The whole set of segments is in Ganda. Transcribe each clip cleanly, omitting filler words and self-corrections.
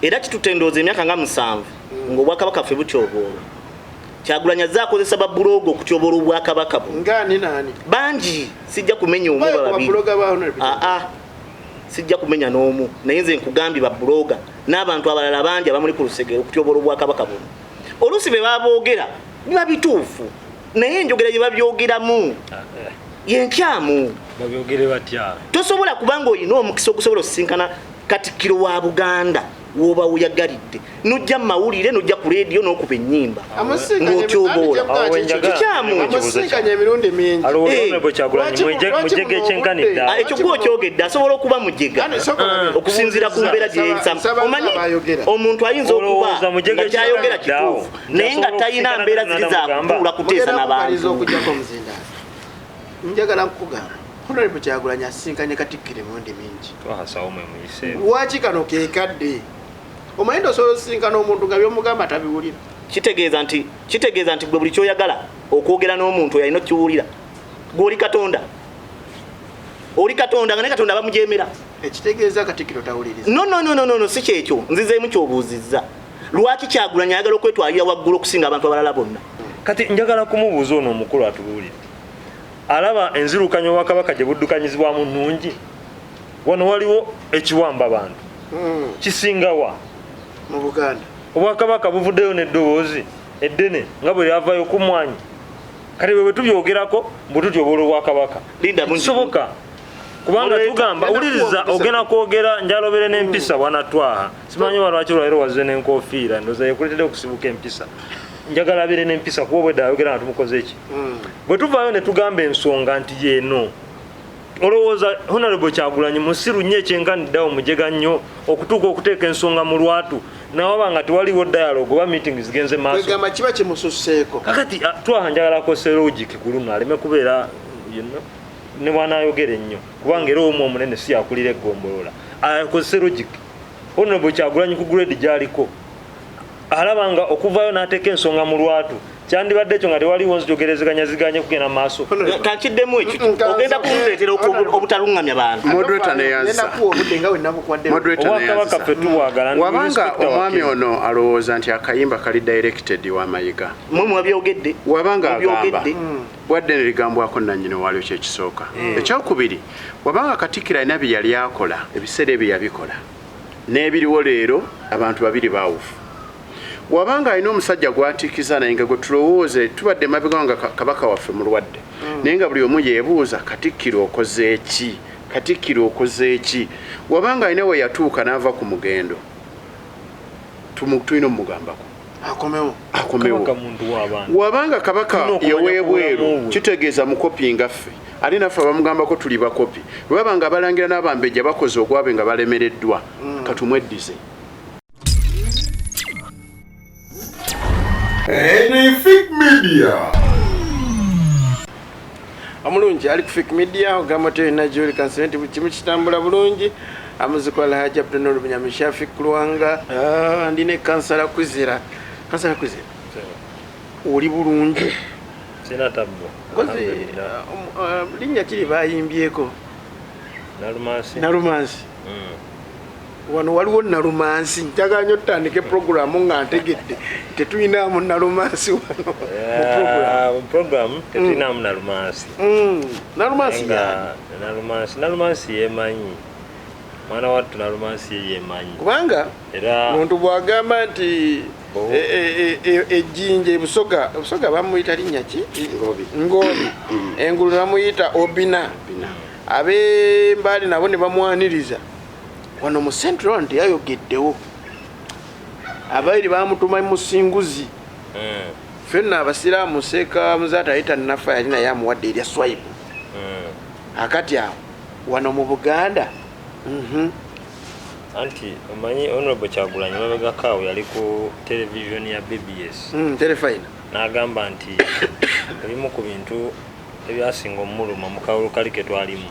era kitutendoza emyaka nga 7 ng'obwakabaka ffe butyoboolwa Kyagulanyi akozesa babulogo okutyobola obwakabaka ngani nani bangi sijja kumenya omu babiri sijja kumenya n'omu naye nze nkugambye babuloga n'abantu abalala bangi abamuli ku lusegere okutyobola obwakabaka buno oluusi be baboogera biba bituufu naye enjogera gye babyogeramu yenkyamu babyogere batya tosobola kubanga olina omukisa okusobola osisinkana Katikiro wa Buganda woba uyagalidde nujja mawulire nujja ku radio n'okuba ennyimba ng'otyobola kikyamu amusinkanya emirundi mingi alowolonebo Kyagulanyi mujege ekyenkanidde ekyo gw'okyogedde asobola okuba mujega okusinziira ku mbeera gyeyisa omanyi omuntu ayinza okuba nga kyayogera kituufu naye nga talina mbeera ziri zakutuula kuteesa n'abantu njagala nkugamba Honorable Kyagulanyi asinkanye Katikiro emirundi mingi twasawo mwe muyise lwaki kano keekadde omanyi osobola osinkana omuntu nga byomugamba tabiwulira kitegeeza nti gwe buli kyoyagala okwogera n'omuntu yalina okiwulira gw'oli Katonda oli Katonda nga ne Katonda bamujemera ekitegeeza Katikiro tawuliriza no si kyekyo nzizeemu kyobuuzizza lwaki Kyagulanyi ayagala okwetwalira waggulu okusinga abantu abalala bonna kati njagala kumubuuza ono omukulu atubuulire alaba enzirukanya obwakabaka gye buddukanyizibwamu nnungi wano waliwo ekiwamba abantu kisingawa mu Buganda obwakabaka buvuddeyo n'eddoboozi eddene nga bwe lyavayo ku mwanyi kati bwe tubyogerako mbu tutyobola obwakabaka kisoboka kubanga tugamba wuliriza ogenda kwogera njalobere n'empisa wanatwaha simanyi lwaki olwaliro wazze n'enkofiira ndooza yekuletedde okusibuka empisa njagala abere n'empisa kuba bwedda ayogera nga tumukoze eki bwe tuvaayo ne tugamba ensonga nti yeeno olowooza Honorable Kyagulanyi musiru nnyo ekyenkaniddawo mujega nnyo okutuuka okuteeka ensonga mu lwatu nawaba nga tewaliwo dialogue oba meeting zigenze maaso kwegamba kiba kimususseeko kakati twaha njagalako serogiki ku luno aleme kubeera ne bwanaayogera ennyo kubanga era omu omunene si yakulira eggombolola akozese logiki Honorable Kyagulanyi ku grade gy'aliko alabanga okuvaayo n'ateeka ensonga mu lwatu kyandibadde ekyo nga tewaliwo nzijogerezeganyaziganye kugenda maaso kankiddemu ekyo ogenda kumuleetera obutalungamya bantu obwakabaka ffe tubwagala wabanga omwami ono alowooza nti akayimba kali directed wa Mayiga mwabyogedde wabanga agamba bwadde ne ligambwako nannyini waliwo kyekisooka ekyokubiri wabanga Katikiro alina bye yali akola ebiseera ebyo yabikola n'ebiriwo leero abantu babiri baawufu wabanga alina omusajja gwatikiza naye nga gwe tulowooze tubadde mabega nga kabaka waffe mulwadde naye nga buli omu yeebuuza Katikiro okoze eki wabanga alina we yatuuka n'ava ku mugendo tulina omugambako akomewo wabanga kabaka yeweebweru kitegeeza mukopi ngaffe ali naffe bamugambako tuli bakopi bwe babanga balangira n'abambejja bakoze ogwabe nga balemereddwa katumweddize Fake Media. Amulungi ali ku Fake Media ogamba te na Joli Consent bukimu kitambula bulungi amuzikola haja prenoro bunyamisha Fake Lwanga ndine kansala kuzira oli bulungi sina tabbo kozi linya kiri bayimbyeko Nalumansi wano waliwo Nalumansi njagala nnyo tutandike programu nga ntegedde tetuyinaamu Nalumansi wano mu programu tetuyinaamu Nalumansi Nalumansi yemanyi mwana wattu Nalumansi yemanyi kubanga omuntu bwagamba nti ejjinja ebusoga bamuyita linnya ki ngobi engulu bamuyita obina ab'embaali nabo ne bamwaniriza wano mu Central nti yayogeddewo abairi bamutuma musinguzi fenna abasiraamu seeka muzaata ayita nafa yali naye amuwadde erya swipe akati awo wano mu Buganda anti omanyi Honorable Kyagulanyi mabegako awo yali ku television ya BBS telefina n'agamba nti ebimu ku bintu ebyasinga omuluma mu kalulu kali ke twalimu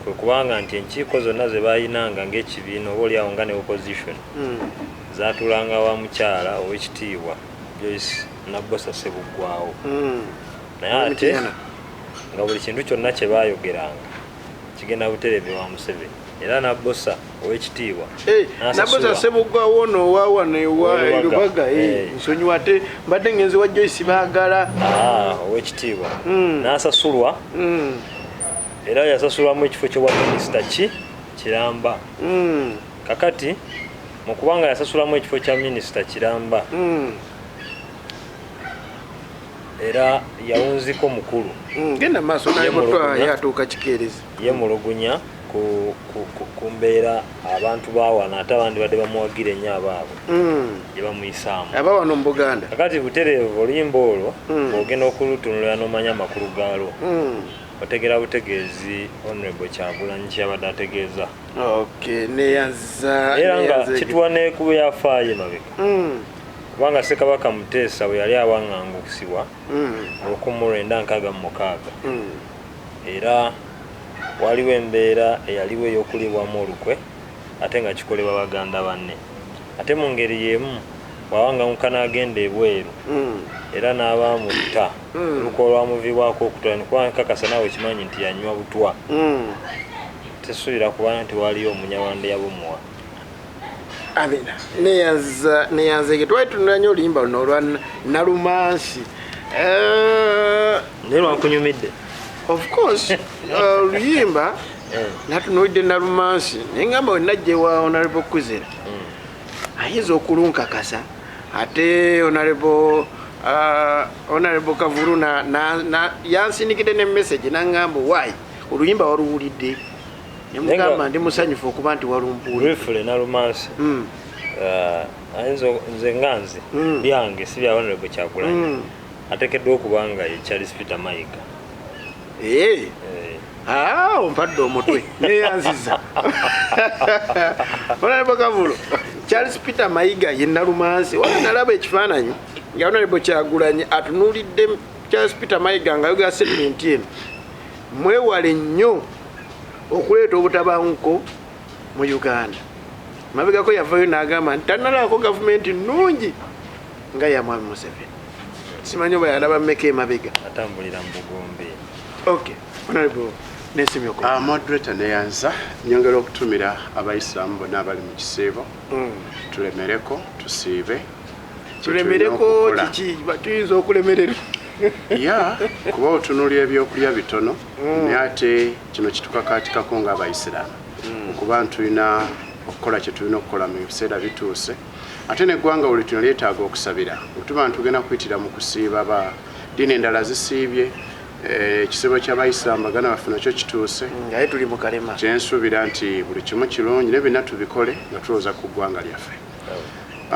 kwe kubanga nti enkiiko zonna ze bayinanga ng'ekibiina oba oliawo nga ne opposition zaatulanga wa mukyala ow'ekitiibwa Joyce Nabbosa Ssebuggwawo naye ate nga buli kintu kyonna kye baayogeranga kigenda butereeve wa Museveni era Nabosa owekitiibwa Nabosa Sebugwa wono wawa ne wa Lubaga nsonyiwa ate mbadde ngenzi wa Joyce baagala owekitiibwa n'asasulwa era yasasulwamu ekifo ky'obwa minisita Kiramba kakati mu kubanga yasasulamu ekifo kya minisita Kiramba era yawunziko mukulu genda maaso naye mutwa yatuuka kikeerezi yemulugunya ku mbeera abantu bawana ate abandi badde bamuwagira ennyo abaabo gye bamuyisaamu abawano mu Buganda kakati butereevu oluyimba olwo ogenda okulutunulira n'omanya amakulu gaalwo otegera butegeezi Honorable Kyagulanyi kyabadde ategeeza neyanza era nga kituwa neekuba yafaayo emabega kubanga Ssekabaka Muteesa bwe yali awaŋŋangusibwa mu 1966 era waliwo embeera eyaliwo ey'okulibwamu olukwe ate nga kikolebwa Baganda banne ate mu ngeri y'emu bw'awangamuka n'agenda ebweru era n'abaamutta olukwe olwamuvibwako okutwala kuba nkakasa naawe kimanyi nti yanywa butwa tesuubira kuba nti waliyo omunyawande yabumuwa amina neyanzege twali tunulanye oluyimba luno olwa Nalumansi naye lwankunyumidde of course oluyimba natunuulidde Nalumansi naye ngamba we najja ewa Honorable Kuzera ayinza okulunkakasa ate Honorable Kavulu yansinikidde ne message nangamba waayi oluyimba waluwulidde nemugamba ndi musanyufu okuba nti walumpuulifule Nalumansi ayinza nze nganze byange si bya Honorable Kyagulanyi ateekeddwa okuba nga ye Charles Peter Mayiga ompadde omutwe neyanziza Honorable Kavulu Charles Peter Mayiga ye Nalumansi wala nalaba ekifaananyi nga Honorable Kyagulanyi atunuulidde Charles Peter Mayiga nga yogera statement eno mwewale nnyo okuleeta obutabanguko mu Uganda mabegako yavayo n'agamba nti tannalaako gavumenti nnungi nga ya Mwami Museveni simanyi oba yalaba mmeka emabega atambulira mu bugombe Honorable nesimyoko moderator neyanza nyongera okutumira abayisiraamu bonna abali mu kisiibo tulemereko tusiibe tulemereko kiki tuyinza okulemerera kuba otunuulira ebyokulya bitono naye ate kino kitukakaatikako ng'abayisiraamu okuba tulina okukola kye tulina okukola mu biseera bituuse ate neggwanga buli tuno lyetaaga okusabira otuba ntugenda kuyitira mu kusiiba ba ddiini endala zisiibye ekisibo ky'abayisiraamu baganda baffe nakyo kituuse naye tuli mu kalema kyensuubira nti buli kimu kirungi ne byonna tubikole nga tulowooza ku ggwanga lyaffe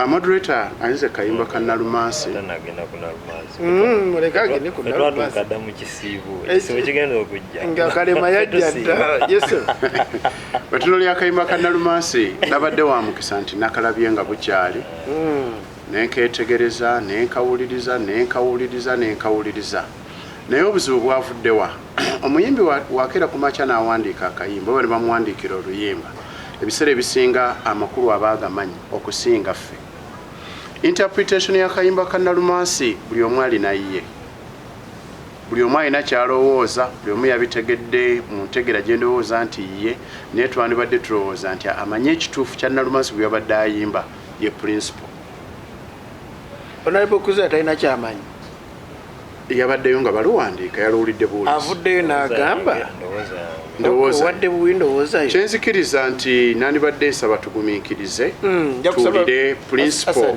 moderator ayinza kayimba ka Nalumansi muleka agende ku Nalumansi mu kisiibo ekisibo kigenda okujja nga kalema yajja dda yesu wetunulya akayimba ka Nalumansi nabadde wa mukisa nti nakalabye nga bukyali nenkeetegereza nenkawuliriza naye obuzibu bwavuddewa omuyimbi wakeera ku makya n'awandiika akayimba oba ne bamuwandiikira oluyimba ebiseera ebisinga amakulu aba agamanyi okusinga ffe interpretation y'akayimba ka Nalumansi buli omu alina ye buli omu alina kyalowooza buli omu yabitegedde mu ntegera gye ndowooza nti ye naye twandibadde tulowooza nti amanye ekituufu kya Nalumansi bwe yabadde ayimba ye principal Honorable Kuzera talina kyamanyi yabaddeyo nga baluwandiika yaluwulidde buwulizi avuddeyo n'agamba wadde buwi ndowooza kyenzikiriza nti nandibadde nsaba tugumiikirize tuwulire principal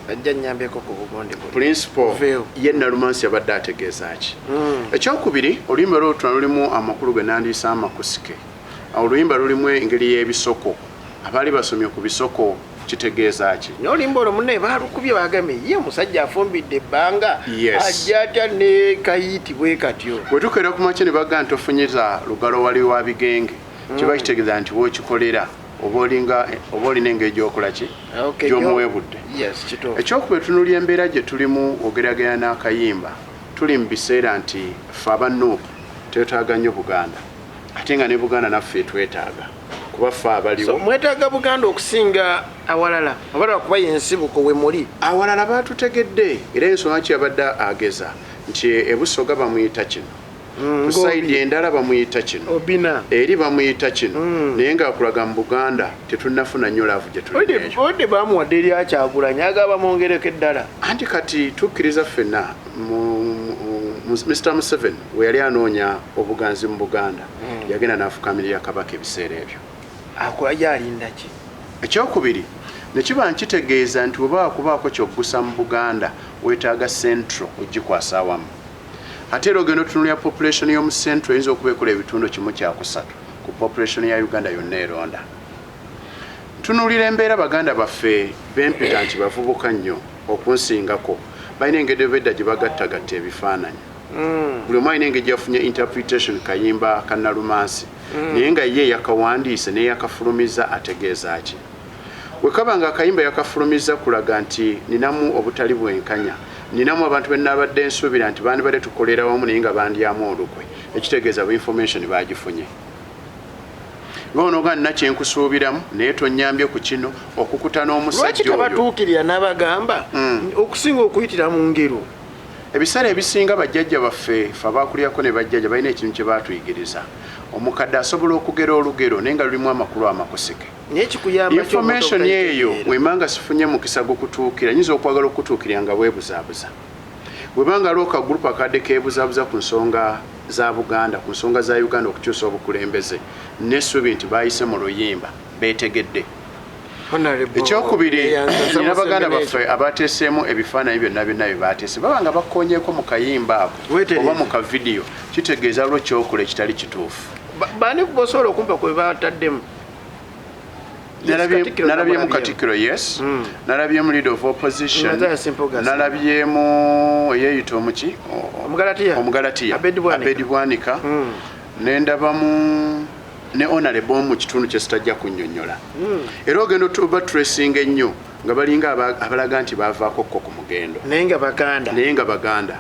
ajja nnyambeko ku bugonde principal ye Nalumansi yabadde ategeeza ki ekyokubiri oluyimba lwolutuna lulimu amakulu ge nandiisa amakusike oluyimba lulimu engeri y'ebisoko abaali basomye ku bisoko kitegeeza ki n'oluyimba olwo munne baalukubye bagambe ye omusajja afumbidde ebbanga ajja atya ne kayiiti bwe katyo bwe tukeera ku makya ne bagamba nti ofunyiza lugalo wali wa bigenge kiba kitegeeza nti wookikolera oba olina engeri gy'okola ki gy'omuweebudde ekyokuba etunulya embeera gye tulimu ogeraganya n'akayimba tuli mu biseera nti ffe abannuupu twetaaga nnyo Buganda ate nga ne Buganda naffe twetaaga kuba ffe abaliwo mwetaaga Buganda okusinga awalala abalala kuba yensibuko we muli awalala baatutegedde era ensonga ki yabadde ageza nti ebusoga bamuyita kino ku side endala bamuyita kino Obina eri bamuyita kino naye nga akulaga mu Buganda tetunnafuna nnyo laavu gye tuli ode bamuwadde eri Kyagulanyi agaba mongereko eddala anti kati tukkiriza ffenna Mr. Museveni we yali anoonya obuganzi mu Buganda yagenda n'afukamirira Kabaka ebiseera ebyo akola yalinda ki ekyokubiri nekiba nkitegeeza nti bwe bakubaako kyoggusa mu Buganda weetaaga centro ogikwasa awamu ate era ogenda otunulira population y'omu centro eyinza okuba ekola ebitundu 1/3 ku population ya Uganda yonna eronda tunulira embeera baganda baffe bempita nti bavubuka nnyo okunsingako balina engeri bedda gye bagattagatta ebifaananyi buli omu alina engeri gyafunye interpretation kayimba ka Nalumansi naye nga ye yakawandiise naye yakafulumiza ategeeza ki wekaba nga akayimba yakafulumiza kulaga nti ninamu obutali bwenkanya ninamu abantu benabadde nsuubira nti bandibadde tukolera wamu naye nga bandyamu olukwe ekitegeeza bu information bagifunye ng'onoga nina kyenkusuubiramu naye tonnyambye ku kino okukuta n'omusajja oyo lwaki tabatuukirira n'abagamba okusinga okuyitira mu ngero ebiseera ebisinga bajjajja baffe fe abaakulyako ne bajjajja balina ekintu kye baatuyigiriza omukadde asobola okugera olugero naye nga lulimu amakulu amakusike information eyo wemanga sifunye mukisa gw'okutuukira nyinza okwagala okutuukirira nga bwebuzaabuza webanga aliwo kagurupu akadde keebuzaabuza ku nsonga za Buganda ku nsonga za Uganda okukyusa obukulembeze n'essuubi nti baayise mu luyimba beetegedde ekyokubiri nina baganda baffe abateeseemu ebifaananyi byonna byonna bye baateese baba nga bakonyeeko mu kayimba ako oba mu kavidiyo kitegeeza lwo kyokola ekitali kituufu bani kubosobola okumpa kwe bataddemu nalabyemu Katikiro yes nalabyemu leader of opposition nalabyemu eyeyita omuki omugalatiya Abedi Bwanika nendabamu ne honorable mu kitundu kye sitajja kunnyonnyola era ogenda otuba tracing ennyo nga balinga abalaga nti baavaako ko ku mugendo naye nga baganda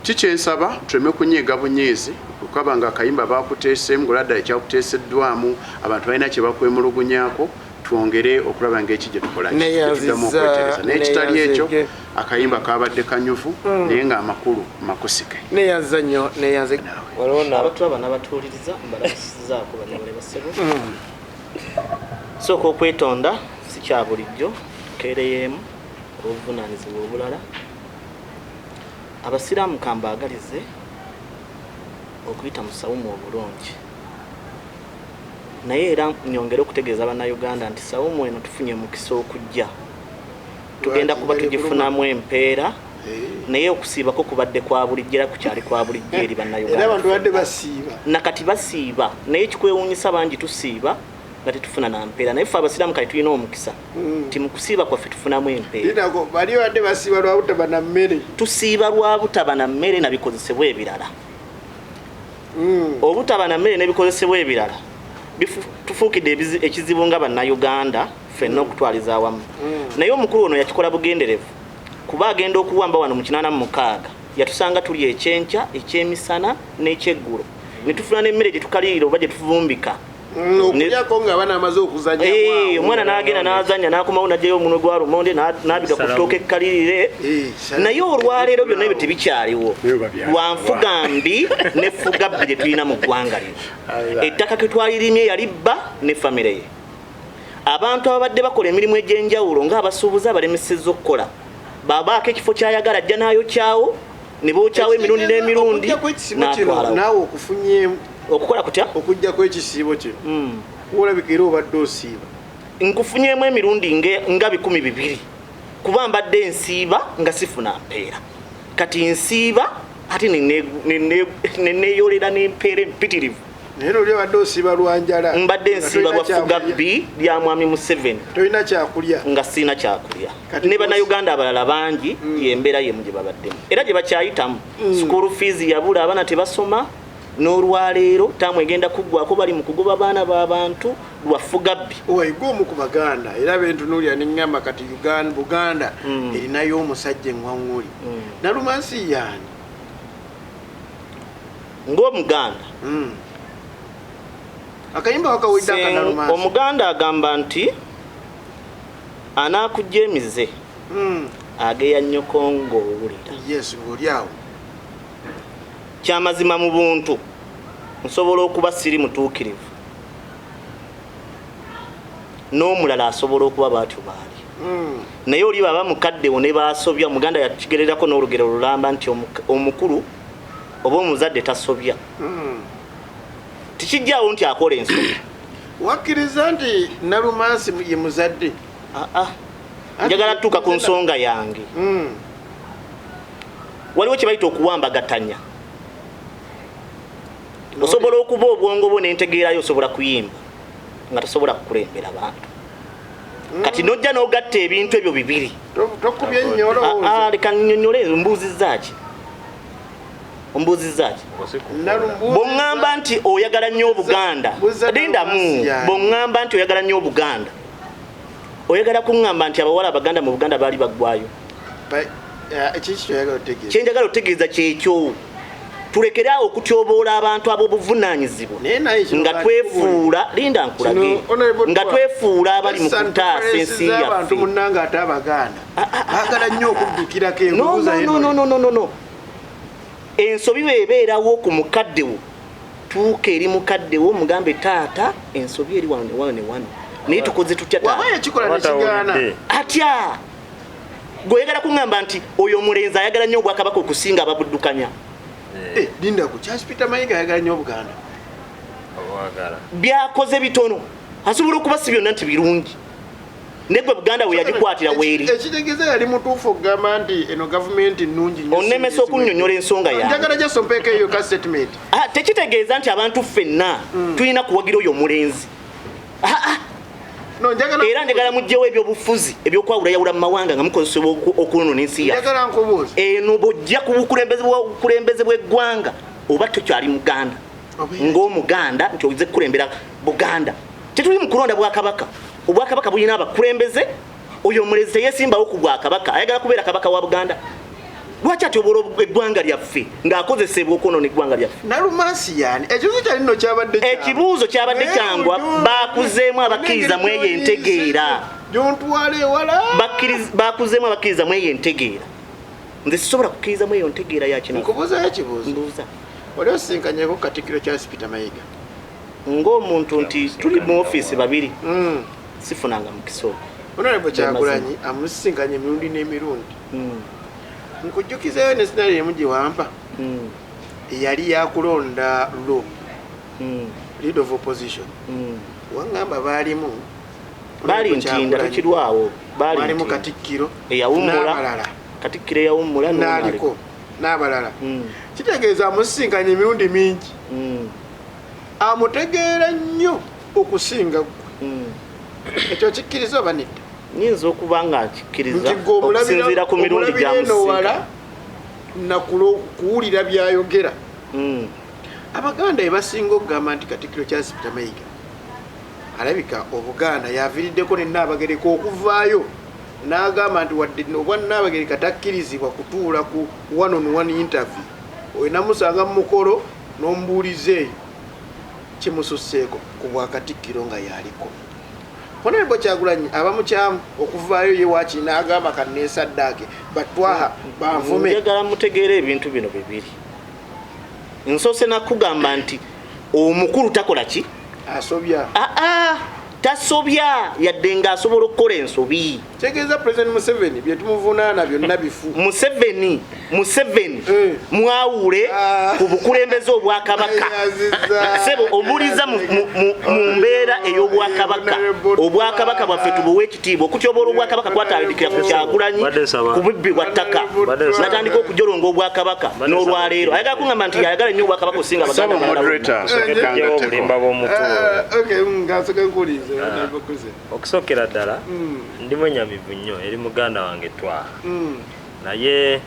kikyensaba tuleme kunyiiga bunyiizi okaba nga akayimba bakuteeseemu ng'oladda ekyakuteeseddwamu abantu balina kye bakwemulugunyaako twongere okulaba ng'eki gye tukola kituddamu okwetereza naye kitali ekyo akayimba kabadde kanyuvu naye ng'amakulu makusike neyanza nnyo neyanze abantu abana batuuliriza mbalabisizaako banyabule basebo sooka okwetonda si kya bulijjo tukeereyeemu obuvunaanyizibwa obulala abasiraamu kambaagalize okuyita mu sawumu obulungi naye era nyongera okutegeeza bannayuganda nti sawumu eno tufunye mukisa okujja tugenda kuba tugifunamu empeera naye okusiibako kubadde kwa bulijjo era kukyali kwa bulijjo eri bannayuganda nakati basiiba naye kikwewuunyisa bangi tusiiba nga tetufuna nampeera naye ffe abasiraamu kati tulina omukisa nti mu kusiiba kwaffe tufunamu empeera tusiiba lwa butaba na mmere nabikozesebwa ebirala obutaba na mmere nebikozesebwa ebirala tufuukidde ekizibu nga bannayuganda ffenna okutwaliza awamu naye omukulu ono yakikola bugenderevu kuba agenda okuwamba wano mu 86 yatusanga tuli ekyenkya ekyemisana n'ekyeggulo ne tufuna n'emmere gye tukalirira oba gye tuvumbika omwana n'agenda n'azanya n'akomawo n'ajjayo omunwe gwa lumonde n'abiga ku ttooka ekkalirire naye olwaleero byonna ebyo tebikyaliwo lwanfuga mbi n'effuga bbi gye tulina mu ggwanga lino ettaka ke twalirimye yalibba ne famire ye abantu ababadde bakola emirimu egy'enjawulo ng'abasuubuzi abalemesezza okukola babaako ekifo kyayagala ajja n'ayokyawo ne bookyawo emirundi n'emirundi naawe okufunyeemu okukola kutya okujjako ekisiibo kye olabika era obadde osiiba nkufunyemu emirundi nga 200 kuba mbadde nsiiba nga sifuna mpeera kati nsiiba ate neneeyolera n'empeera empitirivu naye oli obadde osiiba lwanjala mbadde nsiiba lwafuga bbi lya mwami Museveni tolina kyakulya nga sirina kyakulya ne bannayuganda abalala bangi yembeera yemu gye babaddemu era gye bakyayitamu school fees yabula abaana tebasoma n'olwaleero taamu egenda kuggwako bali mu kugoba baana b'abantu lwafuga bbi owayiga omu ku baganda era bentunuulira neŋŋamba kati Buganda erinayo omusajja eŋŋwaŋŋuli Nalumansi yaani ng'omuganda akayimba wakawulidde aka Nalumansi omuganda agamba nti anaakujja emize ageya nnyoko ng'owulira yes ng'oli awo kyamazima mu buntu nsobola okuba siri mutuukirivu n'omulala asobola okuba baatyo baali naye oli baba mukaddewo ne baasobya Omuganda yakigererako n'olugero lulamba nti omukulu oba omuzadde tasobya tikijjaawo nti akola ensobi wakkiriza nti Nalumansi ye muzadde njagala tuuka ku nsonga yange waliwo kye bayita okuwambagatanya osobola okuba obwongo bwo n'entegeerayo osobola kuyimba nga tosobola kukulembera bantu kati nojja n'ogatta ebintu ebyo bibiri tokubye nnyolo leka nnyonnyole ombuuzizzaaki bw'oŋŋamba nti oyagala nnyo Obuganda lindamu bw'oŋŋamba nti oyagala nnyo Obuganda oyagala kuŋŋamba nti abawala Abaganda mu Buganda baali baggwayo kyenjagala otegeeza kyekyo tulekere awo okutyoboola abantu ab'obuvunaanyizibwa nga twefuula linda nkulage nga twefuula abali mu kutaasa ensi yaffe munnanga ate Abaganda baagala nnyo okuddukirako enguza no ensobi beebeerawo ku mukaddewo tuuka eri mukaddewo mugambe taata ensobi eri wano ne wano naye tukoze tutya atya gweoyagala kuŋŋamba nti oyo omulenzi ayagala nnyo Obwakabaka okusinga ababuddukanya linda ku Charles Peter Mayiga ayagala nnyo Buganda byakoze bitono asobola okuba si byonna nti birungi negwe Buganda we yagikwatira weeri ekitegeeza yali mutuufu okugamba nti eno gavumenti nnungi onnemesa okunnyonnyola ensonga yange njagala gyaso mpeeka eyo ka statement tekitegeeza nti abantu ffenna tulina kuwagira oyo omulenzi era njagala mugjewo ebyobufuzi ebyokwawulayawula mu mawanga nga mukozesebwa okwonoona ensi yaffe eno bw'ojja ku bukulembeze bw'eggwanga oba tokyali Muganda ng'Omuganda nti oyize kukulembera Buganda tetuli mu kulonda Bwakabaka Obwakabaka bulina abakulembeze oyo omulenzi teyeesimbawo ku Bwakabaka ayagala kubeera kabaka wa Buganda lwaki atyobola eggwanga lyaffe ng'akozesebwa okwonoona eggwanga lyaffe Nalumansi yani ekibuuzo kyali nno kyabadde ekibuuzo kyabadde kyangwa bakuzeemu abakkiriza mu eyo entegeera bakuzeemu abakkiriza mu eyo entegeera nze sisobola kukkiriza mu eyo ntegeera yakino nkubuuzayo ekibuuzo oli osinkanyeko Katikiro Charles Peter Mayiga ng'omuntu nti tuli mu ofiisi babiri sifunanga mukisa ogwo Honorable Kyagulanyi amusisinkanye emirundi n'emirundi nkujjukizayo ne sinali emu gye wampa eyali yakulonda lo leader of opposition waŋŋamba baalimu baali ntinda tukirwawo baalimu Katikiro eyawummula Katikiro eyawummula naaliko n'abalala kitegeeza amusisinkanye emirundi mingi amutegeera nnyo okusinga ekyo kikkiriza oba nedda nyinza okuba nga nkikkiriza okusinziira ku mirundi gyamusinga nakuwulira byayogera Abaganda ebasinga okugamba nti Katikiro Charles Peter Mayiga alabika Obuganda yaviiriddeko ne Nabagereka okuvaayo n'agamba nti wadde obwa Nabagereka takkirizibwa kutuula ku one-on-one interview oyo namusanga mu mukolo n'omubuuliza eyo kimususseeko ku bwa Katikiro nga yaliko Honorable Kyagulanyi abamukyamu okuvaayo ye waaki n'agamba kanneesaddaake batwaha banvume njagala mutegeera ebintu bino bibiri nsoose nakugamba nti omukulu takola ki asobya tasobya yadde ng'asobola okukola ensobi kitegeeza President Museveni bye tumuvunaana byonna bifu Museveni mwawule ku bukulembeze obwakabaka sebo obuliza mu mbeera ey'obwakabaka obwakabaka bwaffe tubuwe ekitiibwa okutyobola obwakabaka kwatandikira ku Kyagulanyi ku bubbi bwa ttaka natandika okujolonga obwakabaka n'olwaleero ayagala kuŋŋamba nti yayagala nnyo obwakabaka osinga obulimba bw'omukulu okusookera ddala ndi mwenyamivu nnyo eri muganda wange Twaha naye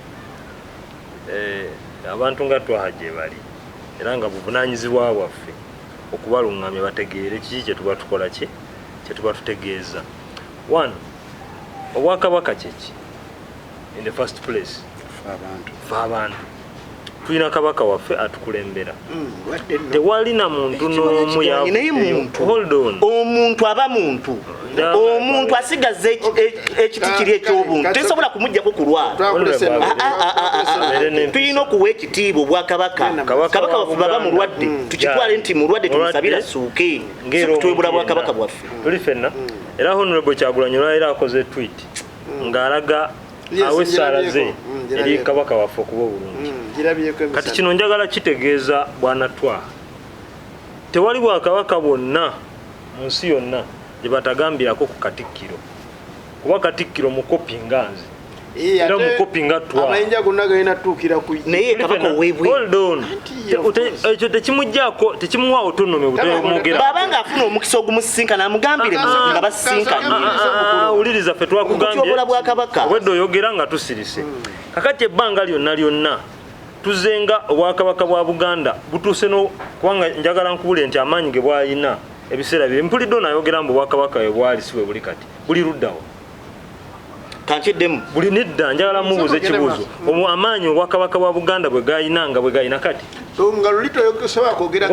abantu nga Twaha gye bali era nga buvunaanyizibwa bwaffe okubalungamya bategeere kiki kye tuba tukola kye tuba tutegeeza one obwakabaka kyeki in the first place fe abantu tulina kabaka waffe atukulembera tewali na muntu n'omu hold on omuntu aba muntu omuntu asigaza ekiti kiri eky'obuntu tesobola kumuggyako kulwala tulina okuwa ekitiibwa obwakabaka kabaka waffe baba mulwadde tukitwale nti mulwadde tumusabira suuke sikutwebula bwakabaka bwaffe tuli fenna era honorable Kyagulanyi olwaliro akoze tweet ng'alaga awe essaala ze eri kabaka waffe okuba obulungi kati kino njagala kitegeeza bwana Twaha tewali bwakabaka bwonna mu nsi yonna gye batagambirako ku Katikiro kuba Katikiro mukopi nganzi era mukopi nga Twaha amayinja gonna galina tuukira ku naye kabaka owebwe hold on ekyo tekimuggyako tekimuwa autonomy butemwogera baba ng'afuna omukisa ogumusinkana amugambire nga basisinkanye wuliriza ffe twakugambye obwedde oyogera nga tusirise kakati ebbanga lyonna tuzenga obwakabaka bwa Buganda butuuse kubanga njagala nkubule nti amaanyi ge bwalina ebiseera bye mpulidde onayogera mbu obwakabaka bwe bwali si bwe buli kati buli luddawo kankiddemu buli nedda njagala mubuuza ekibuuzo amaanyi obwakabaka bwa Buganda bwe gayina nga bwe gayina kati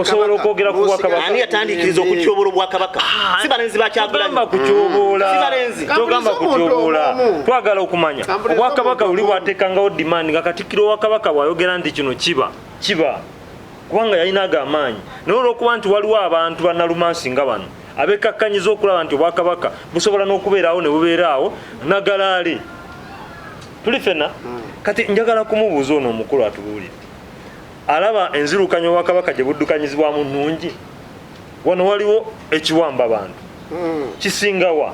osobola okwogera ku bwakabaka ani yatandikiriza okutyoboola obwakabaka si balenzi bakyagulanyi togamba kutyoboola twagala okumanya obwakabaka buli bwateekangawo dimandi nga Katikiro owakabaka bw'ayogera nti kino kiba kubanga yalinaga amaanyi naye olw'okuba nti waliwo abantu ba Nalumansi nga bano abekakkanyiza okulaba nti obwakabaka busobola n'okubeeraawo ne bubeeraawo nagalaale tuli fena kati njagala kumubuuza ono omukulu atubuulire alaba enzirukanya obwakabaka gye buddukanyizibwamu nnungi wano waliwo ekiwamba abantu kisingawa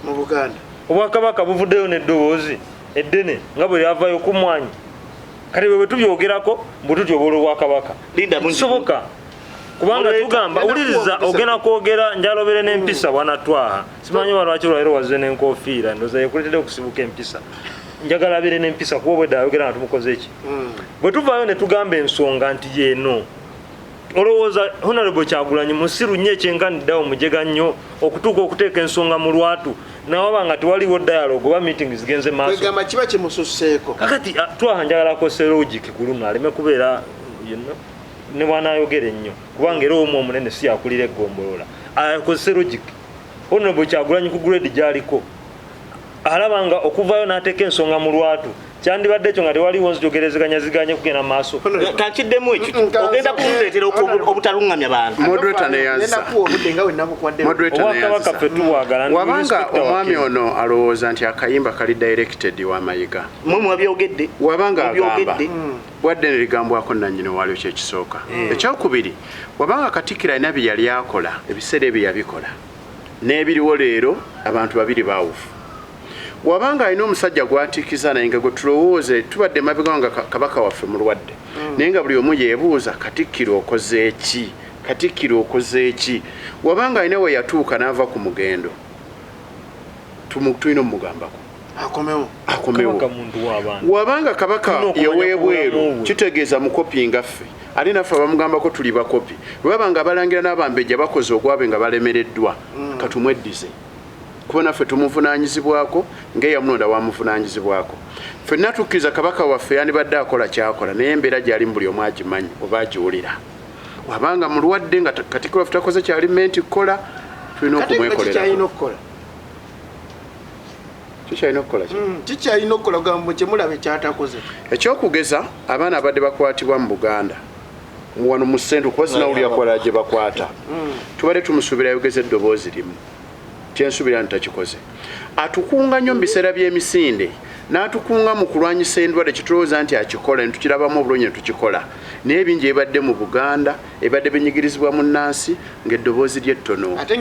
mu Buganda obwakabaka buvuddeyo n'eddoboozi eddene nga bwe lyavayo ku mwanyi kati bwe tubyogerako mbu tutyoboola obwakabaka soboka kubanga tugamba wuliriza ogenda kwogera njalobere n'empisa bwana Twaha simanyi walwaki olwaliro wazze n'enkofiira ndoza yekuletedde okusibuka empisa njagala abeere n'empisa kuba obwedde ayogera nga tumukoze eki bwe tuvaayo ne tugamba ensonga nti yeeno olowooza honorable Kyagulanyi musiru nnyo ekyenkaniddawo mujega nnyo okutuuka okuteeka ensonga mu lwatu nawaba nga tewaliwo dialogue oba meeting zigenze maaso kwegamba kiba kimususseeko kakati Twaha njagala akose logic ku luno aleme kubeera ne bw'anaayogera ennyo kubanga era omu omunene si yakulira eggombolola akozese logic honorable Kyagulanyi ku grade gy'aliko alaba nga okuvaayo n'ateeka ensonga mu lwatu kyandibadde ekyo nga tewaliwo nzitogerezeganyaziganye kugenda maaso kankiddemu ekyo ogenda kundeetera obutalungamya bantu moderator neyansa obwakabaka ffe tubwagala wabanga omwami ono alowooza nti akayimba kali directed wa Mayiga mwe mwabyogedde wabanga agamba wadde ne ligambwako nannyini waliwo kyekisooka ekyokubiri wabanga Katikiro alina bye yali akola ebiseera ebyo yabikola n'ebiriwo leero abantu babiri baawufu wabanga alina omusajja gwatikiza naye nga gwe tulowooze tubadde mabega nga kabaka waffe mulwadde naye nga buli omu yeebuuza Katikiro okoze eki Katikiro okoze eki wabanga alina we yatuuka n'ava ku mugendo tulina omugambako akomewo wabanga kabaka yeweebweru kitegeeza mukopi ngaffe ali naffe abamugambako tuli bakopi webaba nga abalangira n'abambejja bakoze ogwabe nga balemereddwa katumweddize kuba naffe tumuvunaanyizibwako ng'eyamulonda wamuvunaanyizibwako ffenna tukkiriza kabaka waffe yandibadde akola kyakola naye embeera gyali mu buli omu agimanyi oba agiwulira wabanga mulwadde nga Katikiro waffe takoze kyalimenti kukola tulina okumwekolera kikyalina okukola gambo kyemulaba ekyatakoze ekyokugeza abaana abadde bakwatibwa mu Buganda wano mu ssentu kuba sinawulira kola gye bakwata tubadde tumusuubira yogeza eddoboozi limu kyensuubira nti takikoze atukunga nnyo mu biseera by'emisinde n'atukunga mu kulwanyisa endwadde kitulowooza nti akikola ne tukirabamu obulungi ne tukikola naye ebingi ebadde mu Buganda ebadde binyigirizibwa mu nnansi ng'eddoboozi lye ttono ate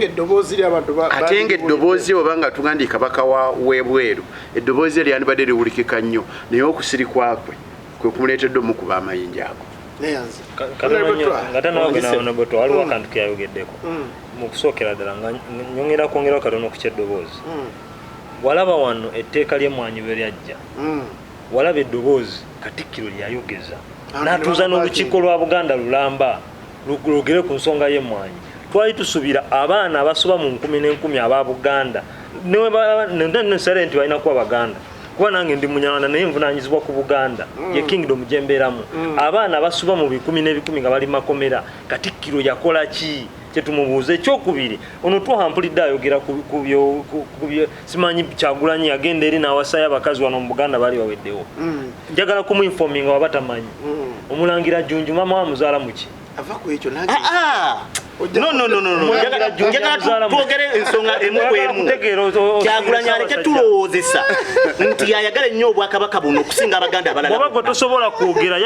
ng'eddoboozi oba nga tugandi kabaka w'ebweru eddoboozi lye lyandibadde liwulikika nnyo naye okusirikwakwe kwe kumuleetedde omukuba amayinja ago nga tanawogena waliwo akantu keyayogeddeko mu kusookera ddala nga nyongera kwongeraho katono ku kyeddoboozi walaba wano etteeka ly'emmwanyi bwe lyajja walaba eddoboozi Katikiro lyayogeza n'atuuza n'olukiiko lwa Buganda lulamba lwogere ku nsonga y'emmwanyi twali tusuubira abaana abasoba mu 10,000 aba Buganda nesale nti balina kuba Baganda kuba nange ndi munyarwanda naye nvunanyizibwa ku Buganda ye kingdom gyembeeramu abaana basuba mu 10 nga bali makomera Katikiro yakola ki kyetumubuuza ekyokubiri ono twahampulidde ayogera ku simanyi Kyagulanyi yagenda eri n'awasaya abakazi wano mu Buganda bali baweddewo njagala kumuinfominga wabatamanyi omulangira Junju mama wa muzaala muki ava ku ekyo nange no njagala twogere ensonga emu kwemu Kyagulanyi aleke tulowoozesa nti yayagala ennyo obwakabaka buno okusinga abaganda abalala obago tosobola kwogera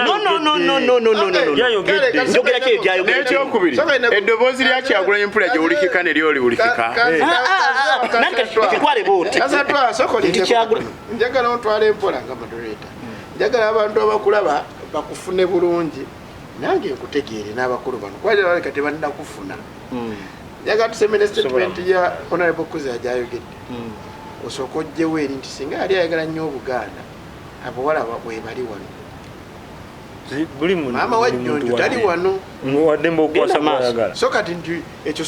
yayogedde njogera ki ebyayogera ekyokubiri eddoboozi lya Kyagulanyi mpula gyewulikika ne lyoliwulikika kitwale booti njagala ontwala empola nga moderator njagala abantu abakulaba bakufune bulungi nange nkutegeere n'abakulu bano kwalira baleka tebalina kufuna njagala tusemene statement ya honorable Kuza ajayogedde osooka ojjewo eri nti singa yali ayagala nnyo Obuganda abawala bwe bali wano maama wa Jjonjo tali wano wadde okwasa mwayagala so kati nti ekyo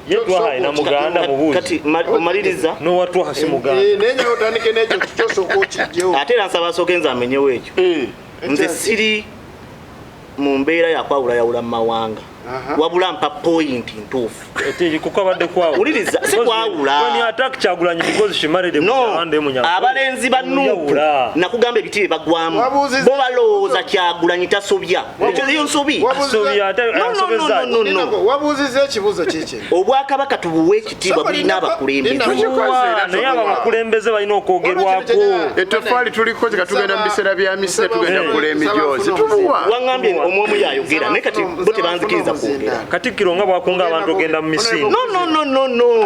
yetwahaina muganda mubuuzi kati omaliriza nowatwaha si muganda nenyawo otandike n'ekyo kyosooka okijjewo ate era nsaba asooke nze amenyewo ekyo nze siri mu mbeera yakwawulayawula mu mawanga wabula mpa point ntuufu kuko abadde uliriza si kwawula abalenzi ba Nuupu nakugamba ebiti bye bagwamu bo balowooza Kyagulanyi tasobya ekyo nsobi wabuuziza ekibuuzo kiki obwakabaka tubuwe ekitiibwa bulina abakulembeze naye abakulembeze balina okwogerwako ettofaali tuliko tugenda mu biseera bya mise tugenda kugula emijoozi wangambye omwomu yayogera naye kati bo tebanzikiriza kwogera Katikiro nga bwakunga abantu ogenda mu misini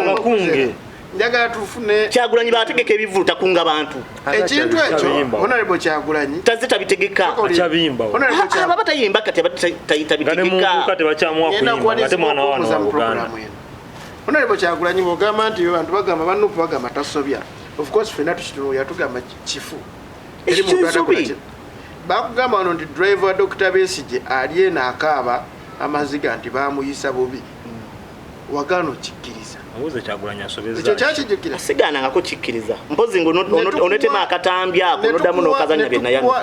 abakunge njagala tufune Kyagulanyi bategeka ebivulu takunga abantu ekintu ekyo honorable Kyagulanyi tazze tabitegeka akyabimba baba tayimba kati tabitegeka kati bakyamwa ate mwana wana wa Buganda honorable Kyagulanyi bwogamba nti abantu bagamba banupu bagamba tasobya of course fena tukitunuulira tugamba kifu bakugamba wano nti driver wa Dr. Besigye ali eno akaaba amaziga nti bamuyisa bubi wagano kikkiriza ekyo kyakijjukira sigaanangako kikkiriza mpozi onetema akatambi ako noddamu n'okazanya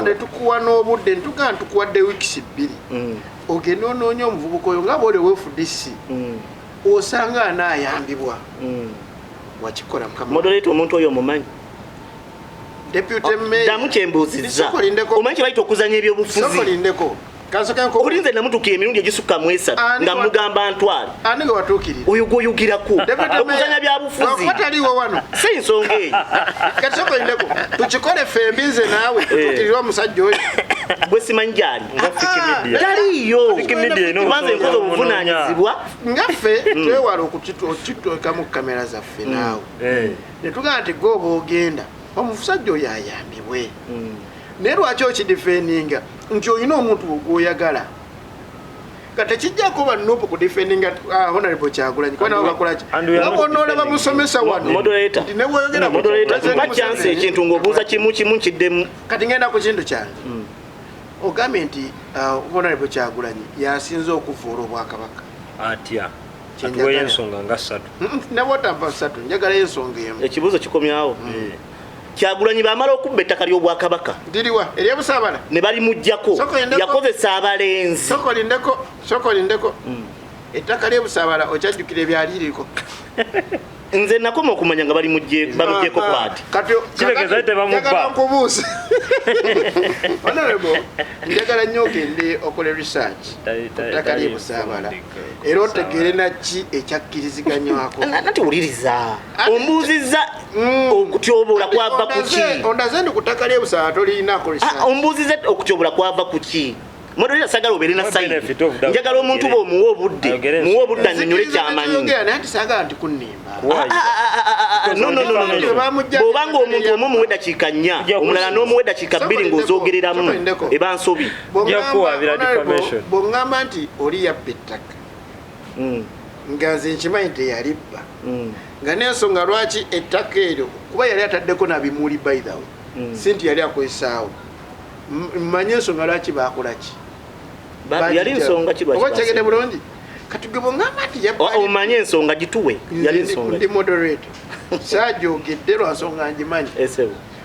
netukuwa n'obudde ntugaa ntukuwadde wiikisi 2 ogenda onoonya omuvubuka oyo nga bwoli weefudisi osanga anaayambibwa wakikola moderator omuntu oyo omumanyi deputy mayor damu kyembuuzizza omanyi kye bayita okuzanya ebyobufuzi olinze namutuukira emirundi egisukka mu 3 nga mugamba ntwale aniga watuukirira oyo gwoyogirako okuzanya byabufuzi wataliwo wano si nsonga eyo kati sokolindeko tukikole fembi nze naawe tutuukirirwa omusajja oyo bwe simanyi gyali taliyo kubanza enkozi obuvunaanyizibwa ngaffe twewala okukitwekamu kamera zaffe naawe netugamba nti gooba ogenda omusajja oyo ayambibwe naye lwaki okidifendinga nti olina omuntu gwoyagala kati kijjako banupu kudifendinga honorable Kyagulanyi kubanawo bakolaki nabonoolaba musomesa wano nti nebwoyogerabakyansi ekintu ng'obuuza kimu nkiddemu kati ngenda ku kintu kyange ogambye nti honorable Kyagulanyi yasinze okuvuula obwakabaka atya atuweyo ensonga nga 3 nebwotampa 3 njagalayo ensonga emu ekibuuzo kikomyawo Kyagulanyi bamala okubba ettaka ly'obwakabaka diriwa eryabusaabala ne balimuggyako yakozesa abalenzi sokolindeko ettaka ly'obusaabala okyajjukira ebyaliriko nze nakoma okumanya nga bamugyeko kwati kiregeza tebamubba nkubuuza honorable njagala nnyo ogende okole research ettaka ly'obusaabala era otegeere naki ekyakkiriziganyako nati wuliriza ombuuzizza okutyoboola kwava ku ki ondaze ndi ku ttaka ly'obusaabala tolinako research ombuuzizza okutyoboola kwava ku ki moderator sagala obeere na sayidi njagala omuntu bw'omuwa obudde annyonnyola ekyamanyi naye tisagala nti kunnimba bw'obanga omuntu omu omuwa eddakiika 4 omulala n'omuwa eddakiika 2 ng'ozoogereramu eba nsobi bw'oŋŋamba nti oli yabba ettaka nga nze nkimanyi teyalibba nga n'ensonga lwaki ettaka eryo kuba yali ataddeko na bimuli by the way si nti yali akwesaawo mmanyi ensonga lwaki baakolaki yali nsonga kirwakikyegede bulungi kati gwe bw'oŋŋamba nti omanye ensonga gituwe yali ensonga ndi moderator saajogedde lwa nsonga ngimanyi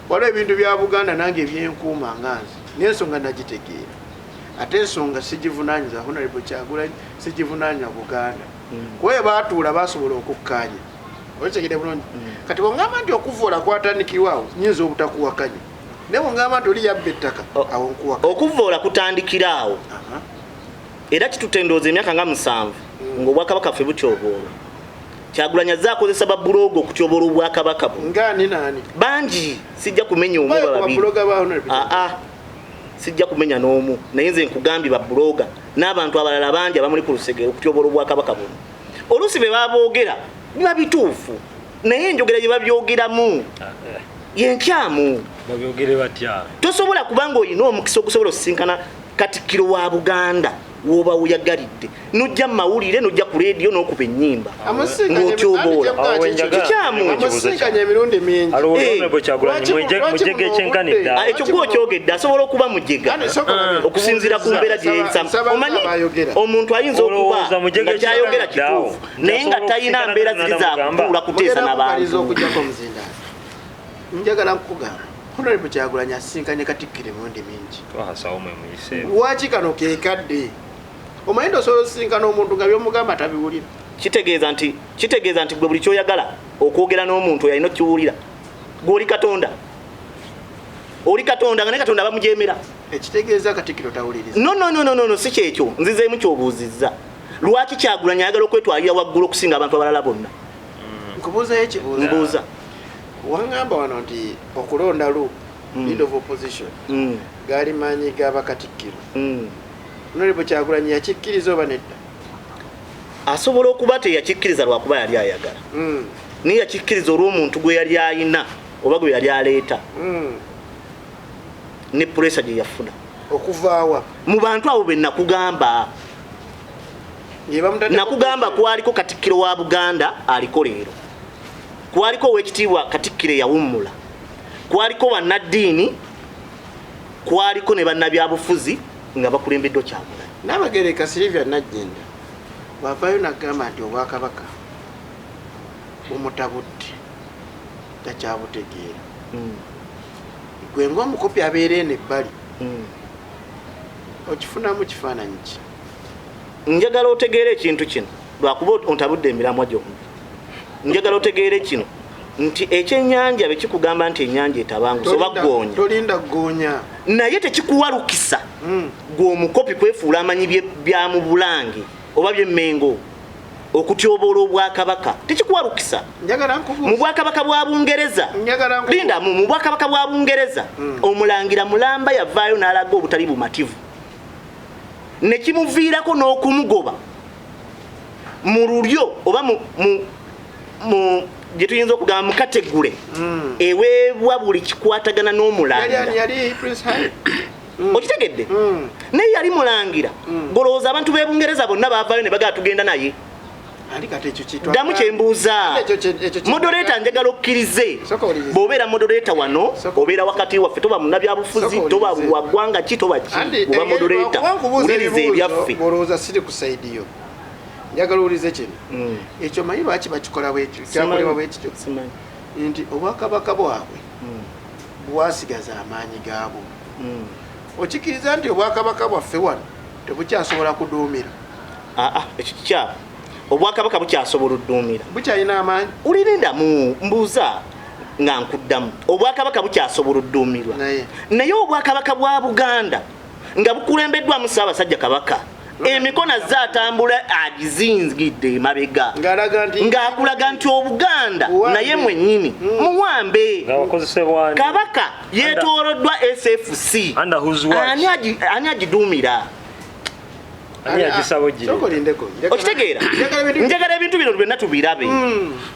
waliwo ebintu bya Buganda nange ebyenkuuma nganzi n'ensonga nagitegeera ate ensonga sigivunaanyiza Honorable Kyagulanyi sigivunaanya Buganda kuba baatuula basobola okukkaanya okitegedde bulungi kati bw'ongamba nti okuvoola kwatandikirwawo nyinza obutakuwakanya naye bw'ongamba nti oli yabba ettaka awo nkuwakanya okuvoola kutandikiraawo era kitutendooza emyaka nga 7 ng'obwakabaka ffe butyoboola Kyagulanyi azze akozesa babulogo okutyoboola obwakabaka ngani nani bangi sijja kumenya omu babiri sijja kumenya n'omu naye nze nkugambye babuloga n'abantu abalala bangi abamuli ku lusegere okutyoboola obwakabaka buno oluusi be baboogera biba bituufu naye enjogera gye babyogeramu yenkyamu babyogere batya tosobola kubanga olina omukisa okusobola osisinkana Katikiro wa Buganda woba uyagalidde nojja mawulire nojja ku radio n'okuba ennyimba ng'otyoboola kikyamu amasinkanya emirundi mingi Honorable Kyagulanyi mujege ekyenkanidde ekyo gw'okyogedde asobola okuba mujega okusinziira ku mbeera gyeyisa omanyi omuntu ayinza okuba nga kyayogera kituufu naye nga talina mbeera ziri zakutuula kuteesa n'abantu njagala nkugamba Honorable Kyagulanyi asisinkanye Katikiro emirundi mingi twasawo mwe muyise lwaki kano keekadde omanyi nti osobola osisinkana omuntu nga by'omugamba tabiwulira kitegeeza nti gwe buli kyoyagala okwogera n'omuntu yalina okiwulira gw'oli Katonda oli Katonda nga ne Katonda bamujemera ekitegeeza Katikiro tawuliriza no si kyekyo nzizeemu kyobuuzizza lwaki Kyagulanyi ayagala okwetwalira waggulu okusinga abantu abalala bonna nkubuuzayo ekibuuzo mbuuza wangamba wano nti okulonda leader of opposition gaali maanyi g'abakatikiro Honorable Kyagulanyi yakikkiriza oba nedda asobola okuba teyakikkiriza lwakuba yali ayagala naye yakikkiriza olw'omuntu gwe yali ayina oba gwe yali aleeta ne puresa gye yafuna okuvaawa mu bantu abo be nakugamba kwaliko Katikiro wa Buganda aliko leero kwaliko owekitiibwa Katikiro eyawummula kwaliko bannaddiini kwaliko ne bannabyabufuzi nga bakulembeddwa Kyagulanyi Nabagereka Silvia Najjenda bwavaayo nagamba nti obwakabaka bumutabudde takyabutegeera gwe ng'omukopi abeera eno ebbali okifunamu kifaananyi ki njagala otegeera ekintu kino lwakuba ontabudde emiramwa gyombi njagala otegeere kino nti ekyennyanja bwe kikugamba nti ennyanja etabangusa oba ggoonya tolinda ggoonya naye tekikuwalukisa gw'omukopi kwefuula amanyi bya mu Bulange oba by'Emmengo okutyoboola obwakabaka tekikuwalukisa mu bwakabaka bwa Bungereza linda mu bwakabaka bwa Bungereza omulangira Mulamba yavaayo n'alaga obutali bumativu ne kimuviirako n'okumugoba mu lulyo oba mu gye tuyinza okugamba mu kategule eweebwa buli kikwatagana n'omulangira okitegedde naye yali mulangira golowooza abantu b'e Bungereza bonna baavaayo ne bagala tugenda naye ddamu kyembuuza modoleta njagala okkirize bw'obeera modoleta wano obeera wakati waffe toba munnabyabufuzi toba waggwanga ki toba ki oba modoleta wuliriza ebyaffe njagala uwulize kino ekyo manyi lwaki bakikola kyakolebwa bwekityo nti obwakabaka bwabwe bwasigaza amaanyi gaabwo okikiriza nti obwakabaka bwaffe wano tebukyasobola kuduumira ekyo kikyabo obwakabaka bukyasobola odduumira bukyalina amaanyi ulirindamu mbuuza nga nkuddamu obwakabaka bukyasobola odduumirwa naye obwakabaka bwa Buganda nga bukulembeddwamu Ssaabasajja Kabaka emikono azze atambula agizinzigidde emabega ng'akulaga nti Obuganda naye mwennyini muwambe Kabaka yeetooloddwa SFC ani agiduumira okitegeera njagala ebintu bino byonna tubirabe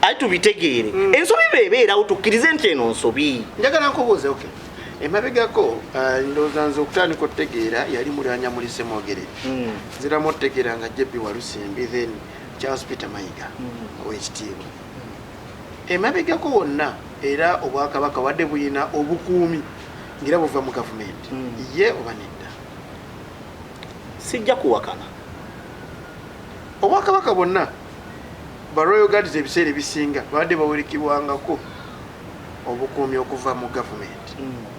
ate tubitegeere ensobi beebeerawo tukkirize nti eno nsobi njagala nkubuuze emabegako ndowooza nze okutandika otegeera yali mulwanya mulise mwogere nziramu otegeera nga Jebbi Walusimbi then Charles Peter Mayiga owekitiibwa emabegako wonna era obwakabaka wadde buyina obukuumi ngira buva mu gavumenti ye oba nedda sijja kuwakana obwakabaka bonna ba Royal Guards ebiseera ebisinga badde bawerekebwangako obukuumi okuva mu gavumenti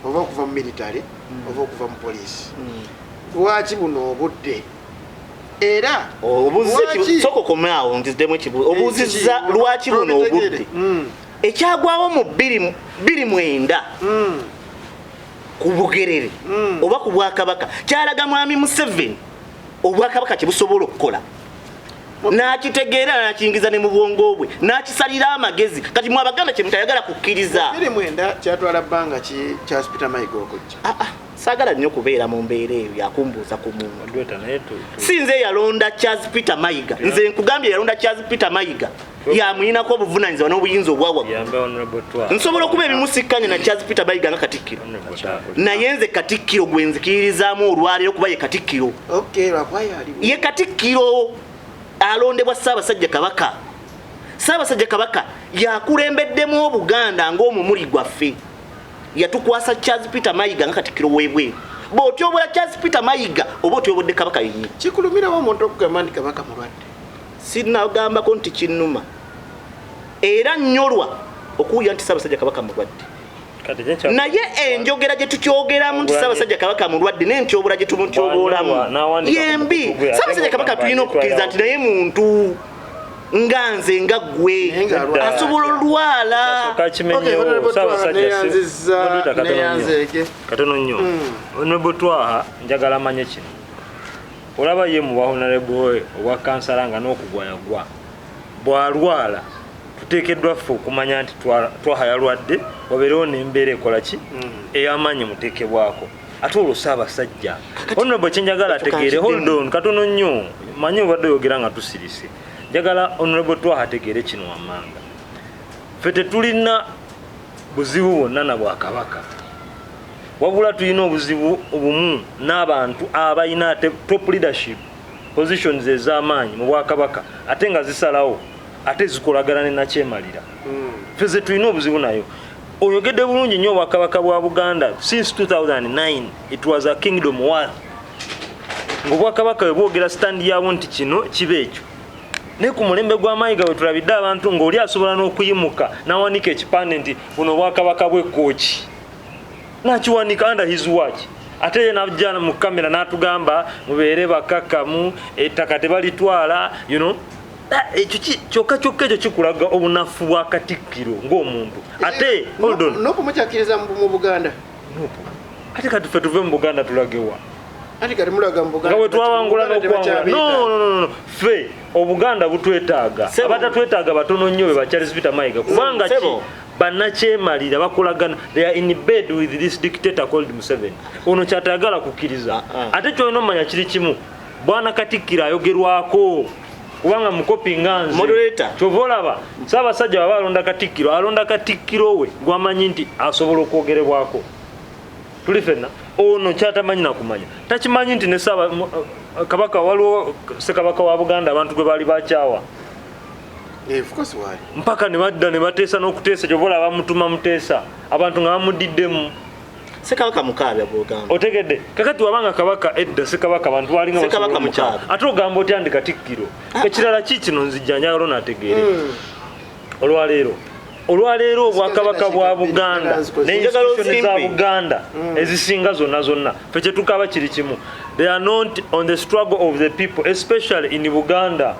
oba okuva mu military oba okuva mu poliisi lwaki buno obudde era soko komaawo ntizdemu ekibuuzo obuuzizza lwaki buno obudde ekyagwawo mu 2009 ku Bugerere oba ku Bwakabaka kyalaga mwami Museveni Obwakabaka kyebusobola okukola nakitegeera nakiyingiza ne mu bwongo bwe nakisalira amagezi kati mu Abaganda kye mutayagala kukkiriza 2009 kyatwala bbanga ki Charles Peter Mayiga okujja saagala nnyo kubeera mu mbeera eyo yakumbuuza ku muntu sinze yalonda Charles Peter Mayiga nze nkugambye yalonda Charles Peter Mayiga yamuyinako obuvunaanyizibwa n'obuyinza obwawaggulu nsobola okuba ebimusikkanye na Charles Peter Mayiga nga Katikiro naye nze Katikiro gwe nzikirizaamu olwaleero kuba ye Katikiro ye Katikiro alondebwa Ssaabasajja Kabaka Ssaabasajja Kabaka yakulembeddemu Obuganda ng'omumuli gwaffe yatukwasa Charles Peter Mayiga nga Katikiro weebwe bw'otyobola Charles Peter Mayiga oba otyobodde Kabaka yennyini kikulumirawo omuntu okugamba nti Kabaka mulwadde sinagambako nti kinnuma era nnyolwa okuwulira nti Ssaabasajja Kabaka mulwadde naye enjogera gye tukyogeramu nti Ssaabasajja Kabaka mulwadde n'entyobula gye tumutyobolamu yembi Ssaabasajja Kabaka tulina okukkiriza nti naye muntu nga nze nga ggwe asobola olwala katono nnyo onebutwaha njagala manye kino olaba ye mu bahonalebowe obwa kansala nga n'okugwayagwa bw'alwala tuteekeddwa ffe okumanya nti twaha yalwadde wabeerewo n'embeera ekola ki ey'amaanyi muteekebwako ate olwo Ssaabasajja honorable kyenjagala ategeere hold on katono nnyo manyi obadde oyogera nga tusirise njagala honorable twaha ategeere kino wammanga ffe tetulina buzibu bwonna na Bwakabaka wabula tulina obuzibu obumu n'abantu abalina ate top leadership positions ez'amaanyi mu Bwakabaka ate nga zisalawo ate zikolagana ne nakyemalira ffe ze tulina obuzibu nayo oyogedde bulungi nnyo Obwakabaka bwa Buganda since 2009 it was a kingdom war ng'Obwakabaka bwe bwogera stand yaabwo nti kino kiba ekyo ne ku mulembe gwa Mayiga bwe tulabidde abantu ng'oli asobola n'okuyimuka n'awanika ekipande nti buno Obwakabaka bw'Ekkooki nakiwanika under his watch ate ye najja mu kamera n'atugamba mubeere bakakkamu ettaka tebalitwala ekyo kyokka ekyo kikulaga obunafu bwa Katikiro ng'omuntu ate hold on n'okumukyakiriza mu Buganda ate kati ffe tuve mu Buganda tulagewa ati kati mulaga mu Buganda nga bwe twawangula n'okuwangula no ffe Obuganda butwetaaga abatatwetaaga batono nnyo be ba Charles Peter Mayiga kubanga ki bannakyemalira bakolagana they are in bed with this dictator called Museveni ono kyatayagala kukkiriza ate kyolina omanya kiri kimu bwana Katikiro ayogerwako kubanga mukopi nganze kyova olaba Ssaabasajja baba alonda Katikiro we gwamanyi nti asobola okwogerebwako tuli fenna ono kyatamanyi nakumanya takimanyi nti ne Kabaka waliwo Ssekabaka wa Buganda abantu gwe baali bakyawa mpaka ne badda ne bateesa n'okuteesa kyova olaba bamutuma muteesa abantu nga bamudiddemu Ssekabaka mukaabya Buganda otegedde kakati wabanga Kabaka edda Ssekabaka abantu balinga Ssekabaka mukaabya ate ogamba otya ndi Katikiro ekirala kikino nzijja njagala onategeere olwaleero Obwakabaka bwa Buganda n'institution za Buganda ezisinga zonna ffe kye tukaba kiri kimu they are not on the struggle of the people especially in Buganda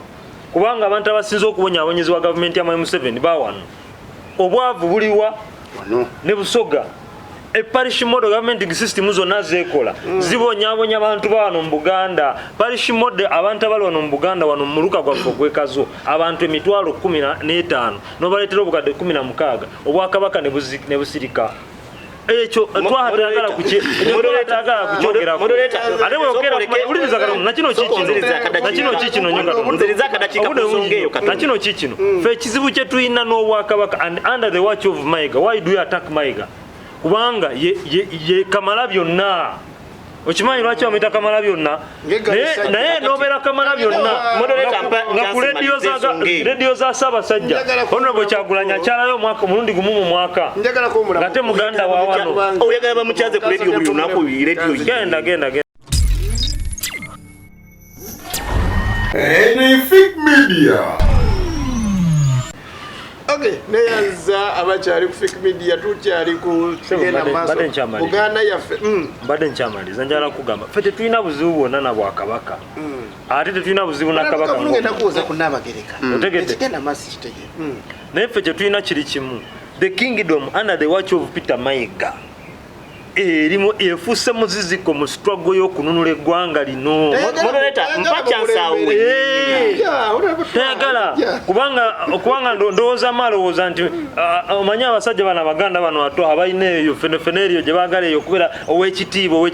kubanga abantu abasinze okubonyaabonyezebwa gavumenti ya Museveni bawano obwavu buliwa ne busoga parish model government system zonna zekola zibonyaabonya abantu bawano mu Buganda parish model abantu abali wano mu Buganda wano mu luka gwaffe gwekazo abantu emitwalo 15 n'obaleetera obukadde 16 Obwakabaka ne busirika ekyo twatagala kukyogera ate bwogera uliriza kano nakino kikino nakino kikino fe ekizibu kye tulina n'Obwakabaka and under the watch of Mayiga why do you attack Mayiga kubanga ye kamala byonna okimanyi lwaki bamuyita kamala byonna naye nobeera kamala byonna nga ku rediyo za Ssaabasajja Honorable Kyagulanyi akyalayo omwaka omulundi gumu mu mwaka ngate muganda waawano oyagala bamukyaze ku rediyo buli lunaku genda Anyfic Media. Okay, neyanza abakyali ku fake media tukyali ku genda maso Buganda yaffe mbadde nkyamaliza njala kugamba ffe tetulina buzibu bwonna na Bwakabaka ate tetulina buzibu na Kabaka ngenda kuuza ku Nabagereka otegedde genda maso kitege naye ffe tetulina kiri kimu the kingdom under the watch of Peter Mayiga erimu efuuse muziziko mu struggle y'okununula eggwanga lino moderator mpacha nsaawe tayagala kubanga ndowooza malowooza nti omanyi abasajja bano Abaganda bano ato abalina eyo fenefene eriyo gye baagala eyo okubeera ow'ekitiibwa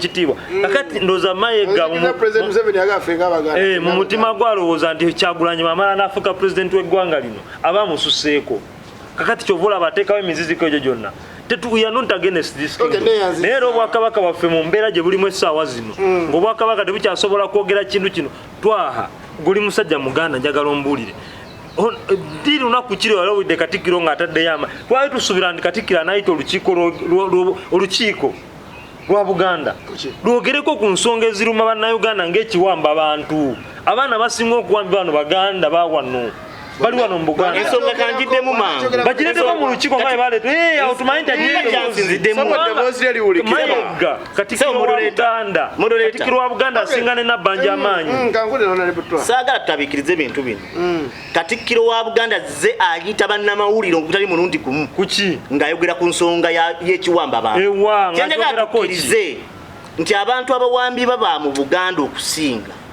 kakati ndowooza Mayiga mu mutima gwalowooza nti Kyagulanyi bamala n'afuuka pulezidenti w'eggwanga lino aba mususeeko kakati kyova olaba ateekawo emiziziko egyo gyonna we are not against this kingdom. Naye Obwakabaka bwaffe mu mbeera gye bulimu essaawa zino ng'Obwakabaka tebukyasobola kwogera kintu kino twaha guli musajja Muganda njagala ombuulire diri lunaku kiri walowidde Katikiro ng'ataddeyo ama twali tusuubira nti Katikiro anaayita olukiiko lwa Buganda lwogereko ku nsonga eziruma bannayuganda ng'ekiwamba abantu abaana basinga okuwamba bano Baganda bawano bali wano mu Buganda ensonga kanjiddemu mangu bagireddeko mu lukiiko nga baleeta otumanyi Mayiga Katikiro wa Buganda asinga ne Nabbanja amaanyi saagala tutabiikirize ebintu bino Katikiro wa Buganda ze ayita bannamawulire okutali mulundi gumu kuki ng'ayogera ku nsonga y'ekiwamba abantu kyenjagala tukkirize nti abantu abawambi baba mu Buganda okusinga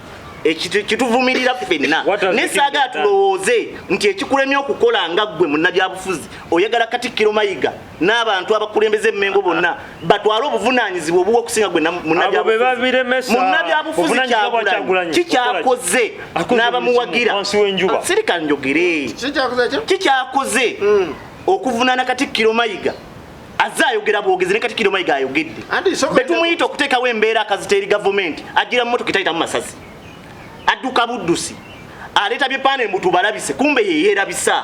ekituvumirira ffenna nesaagala tulowooze nti ekikulemye okukola nga ggwe munnabyabufuzi oyagala Katikiro Mayiga n'abantu abakulembeze Mengo bonna batwale obuvunaanyizibwa obuwa okusinga gwe munnabyabufuzi Kyagulanyi kikyakoze n'abamuwagira sirika njogere kikyakoze okuvunaana Katikiro Mayiga azze ayogera bwogezi ne Katikiro Mayiga ayogedde betumuyita okuteekawo embeera akaziteri gavumenti agira mu motoka etayitamu masasi adduka buddusi aleeta byepane mbutu balabise kumbe yeerabisa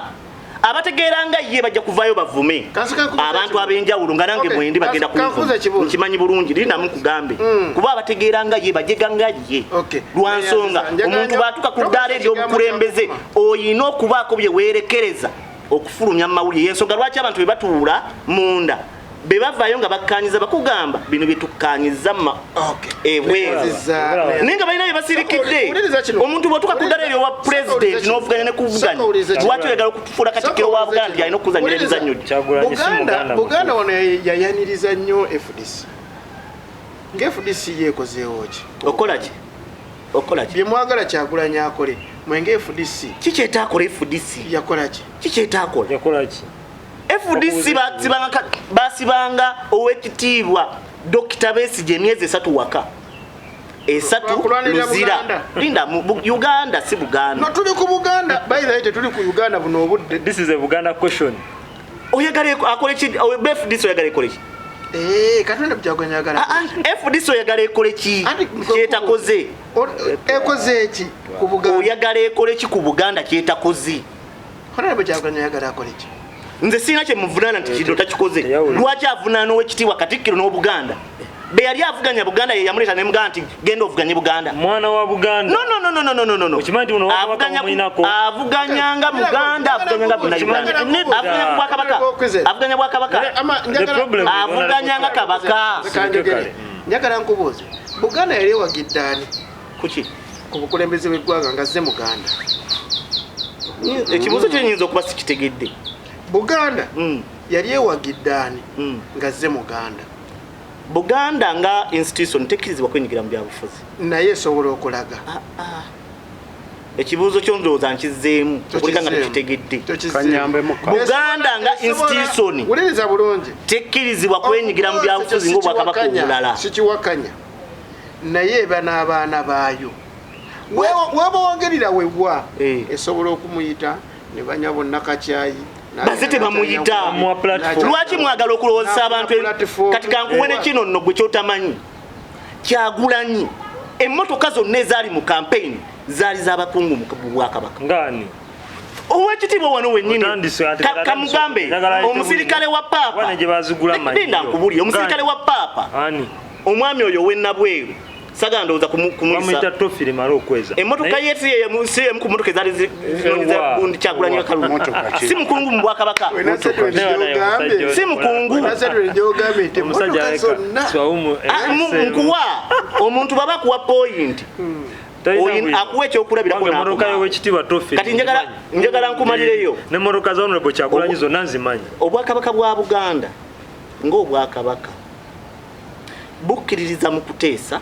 abategeeranga ye bajja kuvayo bavume abantu ab'enjawulo nga nange mwendi bagenda kunkimanyi bulungi lina mukugambe kuba abategeeranga ye bajeganga ye lwansonga omuntu bwatuka ku ddaala ery'obukulembeze oyina okubaako bye weerekereza okufulumya mu mawulire yensonga lwaki abantu be batuula munda bebavayo nga bakkanyiza bakugamba bino byetukkanyiza ninga balina bye basirikidde omuntu bw'otuka ku ddala eryo wa pulezidenti n'ovuganya ne kuvuganya lwaki oyagala okutufuula Katikiro wa Buganda nti alina okuzanyira emizannyo gye Buganda wano yayaniriza nnyo FDC ng'FDC yeekozeewo ki okola ki bye mwagala Kyagulanyi akole mwenge FDC kikyetaakola FDC yakola ki yakola ki FDC basibanga owekitiibwa Dr. Besigye emyezi 3 waka 3 luzira linda mu Uganda si Buganda no tuli ku Buganda by the way tuli ku Uganda buno obudde this is a Buganda question oyagale akole ki FDC oyagale ekole ki katonda Kyagulanyi agala FDC oyagale ekole ki kyetakoze ekoze ki ku Buganda oyagale ekole ki ku Buganda kyetakoze Kyagulanyi Kyagulanyi agala akole ki nze sina kye muvunaana nti kino takikoze lwaki avunaana ow'ekitiibwa Katikiro n'Obuganda be yali avuganya Buganda ye yamuleeta ne mugamba nti genda ovuganye Buganda mwana wa Buganda no okimanyi uno avuganyanga Buganda avuganyanga Buganda avuganya Bwakabaka avuganyanga Kabaka njagala nkubuuze Buganda yali ewagiddaani kuki ku bukulembeze bw'eggwanga nga zze Muganda ekibuuzo kyenyinza okuba sikitegedde Buganda yali ewagiddaani nga zze Muganda Buganda nga institution tekkirizibwa kwenyigira mu byabufuzi naye esobola okulaga ekibuuzo kyo ndowooza nkizzeemu okulika nga tekitegedde Buganda nga institution uliriza bulungi tekkirizibwa kwenyigira mu byabufuzi ng'Obwakabaka obulala sikiwakanya naye eba n'abaana baayo waba wagerera wewa esobola okumuyita ne banya bonna kakyayi bazete bamuyita lwaki mwagala okulowooza abantu kati kankuwene kino nno gwe kyotamanyi Kyagulanyi emmotoka zonna ezaali mu campaign zaali z'abakungu mu Bwakabaka ngani owekitiibwa wano wennyini kamugambe omusirikale wa paapa linda nkubulire omusirikale wa paapa omwami oyo ow'ennabweru sagandoza kumulisa tofiri maro okweza emotoka yetu ye mu kumotoka zali zinoniza bundi Kyagulanyi Kalulu si mukungu mu Bwakabaka si mukungu nkuwa omuntu baba kuwa point akuwe ekyokulabirako kati njagala nkumalireyo ne moroka za honorable Kyagulanyi zonna nzimanyi Obwakabaka bwa Buganda ng'Obwakabaka bukkiririza mu kuteesa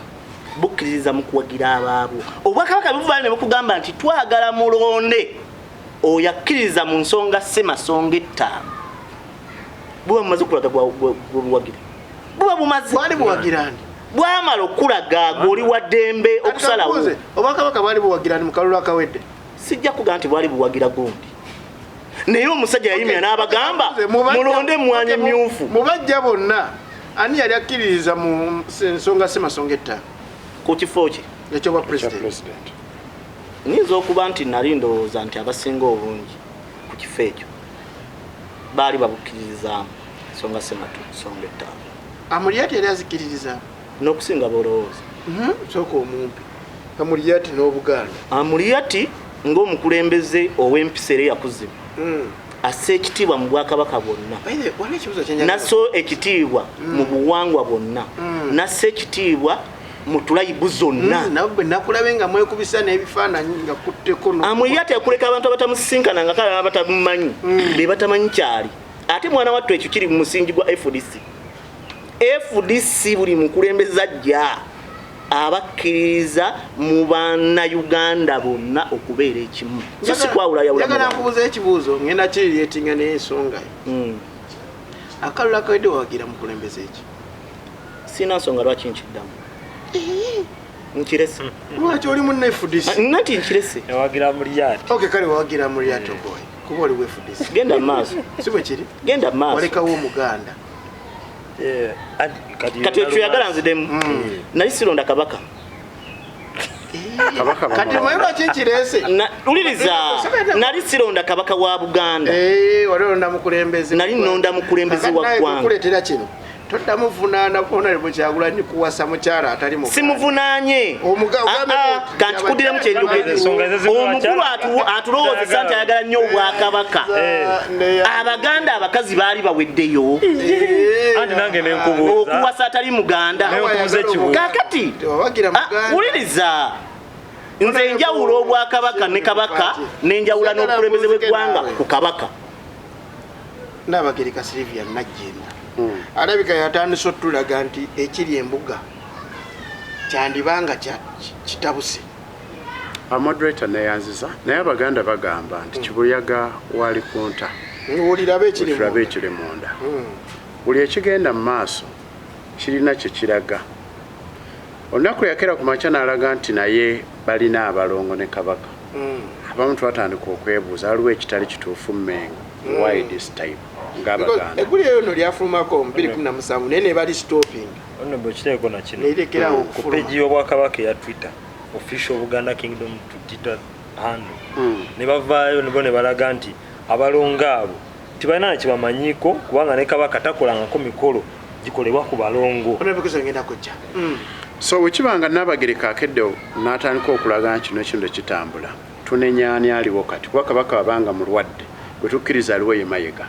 bukkiririza mu kuwagira abaabo Obwakabaka buvaayo ne bukugamba nti twagala mulonde oyakkiriza mu nsonga ssemasonga ettaano buba bumaze okulaga buwagira buba bumaze bwali buwagirani bwamala okulaga gwoli wa ddembe okusalawo Obwakabaka bwali buwagirani mu kalulu akawedde sijja kugaa nti bwali buwagira gundi naye omusajja yayimira n'abagamba mulonde mwanye myufu mubajja bonna ani yali akkiririza mu nsonga ssemasonga ettaano ku kifo kye ekyoba president nyinza okuba nti nali ndowooza nti abasinga obungi ku kifo ekyo baali babukkiririzaamu ensonga ssemasonga ettaano Amuliyati yali azikkiririzaamu n'okusinga bolowooza sooka omumpi Amuliyati n'Obuganda Amuliyati ng'omukulembeze ow'empisa era yakuzimu assa ekitiibwa mu Bwakabaka bwonna nasso ekitiibwa mu buwangwa bwonna nassa ekitiibwa mu tulayibu zonna nabwe nakulabe nga mwekubisa n'ebifaananyi nga kutteko Amuliyati akuleka abantu abatamusinkana nga kale abatamumanyi be batamanyi kyali ate mwana wattu ekyo kiri mu musingi gwa FDC buli mukulembeze ajja abakkiriza mu Bannayuganda bonna okubeera ekimu so si kwawulayawula njagala nkubuuza ekibuuzo ngenda kiriyetinga n'ensonga akalulu akawedde wawagira mukulembeze eki sina nsonga lwaki nkiddamu nkirese lwaki oli munna FDC nati nkirese yawagira Amuliyati kale wawagira Amuliyati oboy kuba oli FDC genda maaso si bwe kiri genda maaso walekawo Omuganda kati ekyoyagala nzidemu nali sironda kabaka kati mwayo lwaki nkirese uliriza nali sironda kabaka wa Buganda walonda mukulembeze nali nonda mukulembeze wa ggwanga kukuleetera kino toddamu vunaana Honorable Kyagulanyi kuwasa mukyala atali mu simuvunaanye kankikuddiramu kyenjogedde omukulu atulowoozesa nti ayagala nnyo Obwakabaka Abaganda abakazi baali baweddeyo anti nange nenkubuuza okuwasa atali Muganda kakati wuliriza nze njawula Obwakabaka ne Kabaka nenjawula n'obukulembeze bw'eggwanga ku Kabaka Nabagereka Sylvia Najjenda alabika yatandise otulaga nti ekiri embuga kyandibanga kitabuse moderator neyanziza naye Abaganda bagamba nti kibuyaga wali kunta olirabe ekiri munda buli ekigenda mu maaso kirina kye kiraga olunaku yakera ku makya n'alaga nti naye balina abalongo ne Kabaka abamu twatandika okwebuuza waliwo ekitali kituufu Mengo why this time ng'Abaganda eggulu eyo no lyafulumako 2017 naye ne bali stopping honorable kiteeko na kino nerekerawo ku peji y'Obwakabaka eya Twitter official Buganda Kingdom Twitter handle ne bavaayo ne balaga nti abalongo abo tibalina kibamanyiiko kubanga ne Kabaka takolangako mikolo gikolebwa ku balongo so wekibanga Nabagereka akedde n'atandika okulaga nti kino kitambula tunenyaani aliwo kati kuba Kabaka wabanga mulwadde bwe tukkiriza aliwo ye Mayiga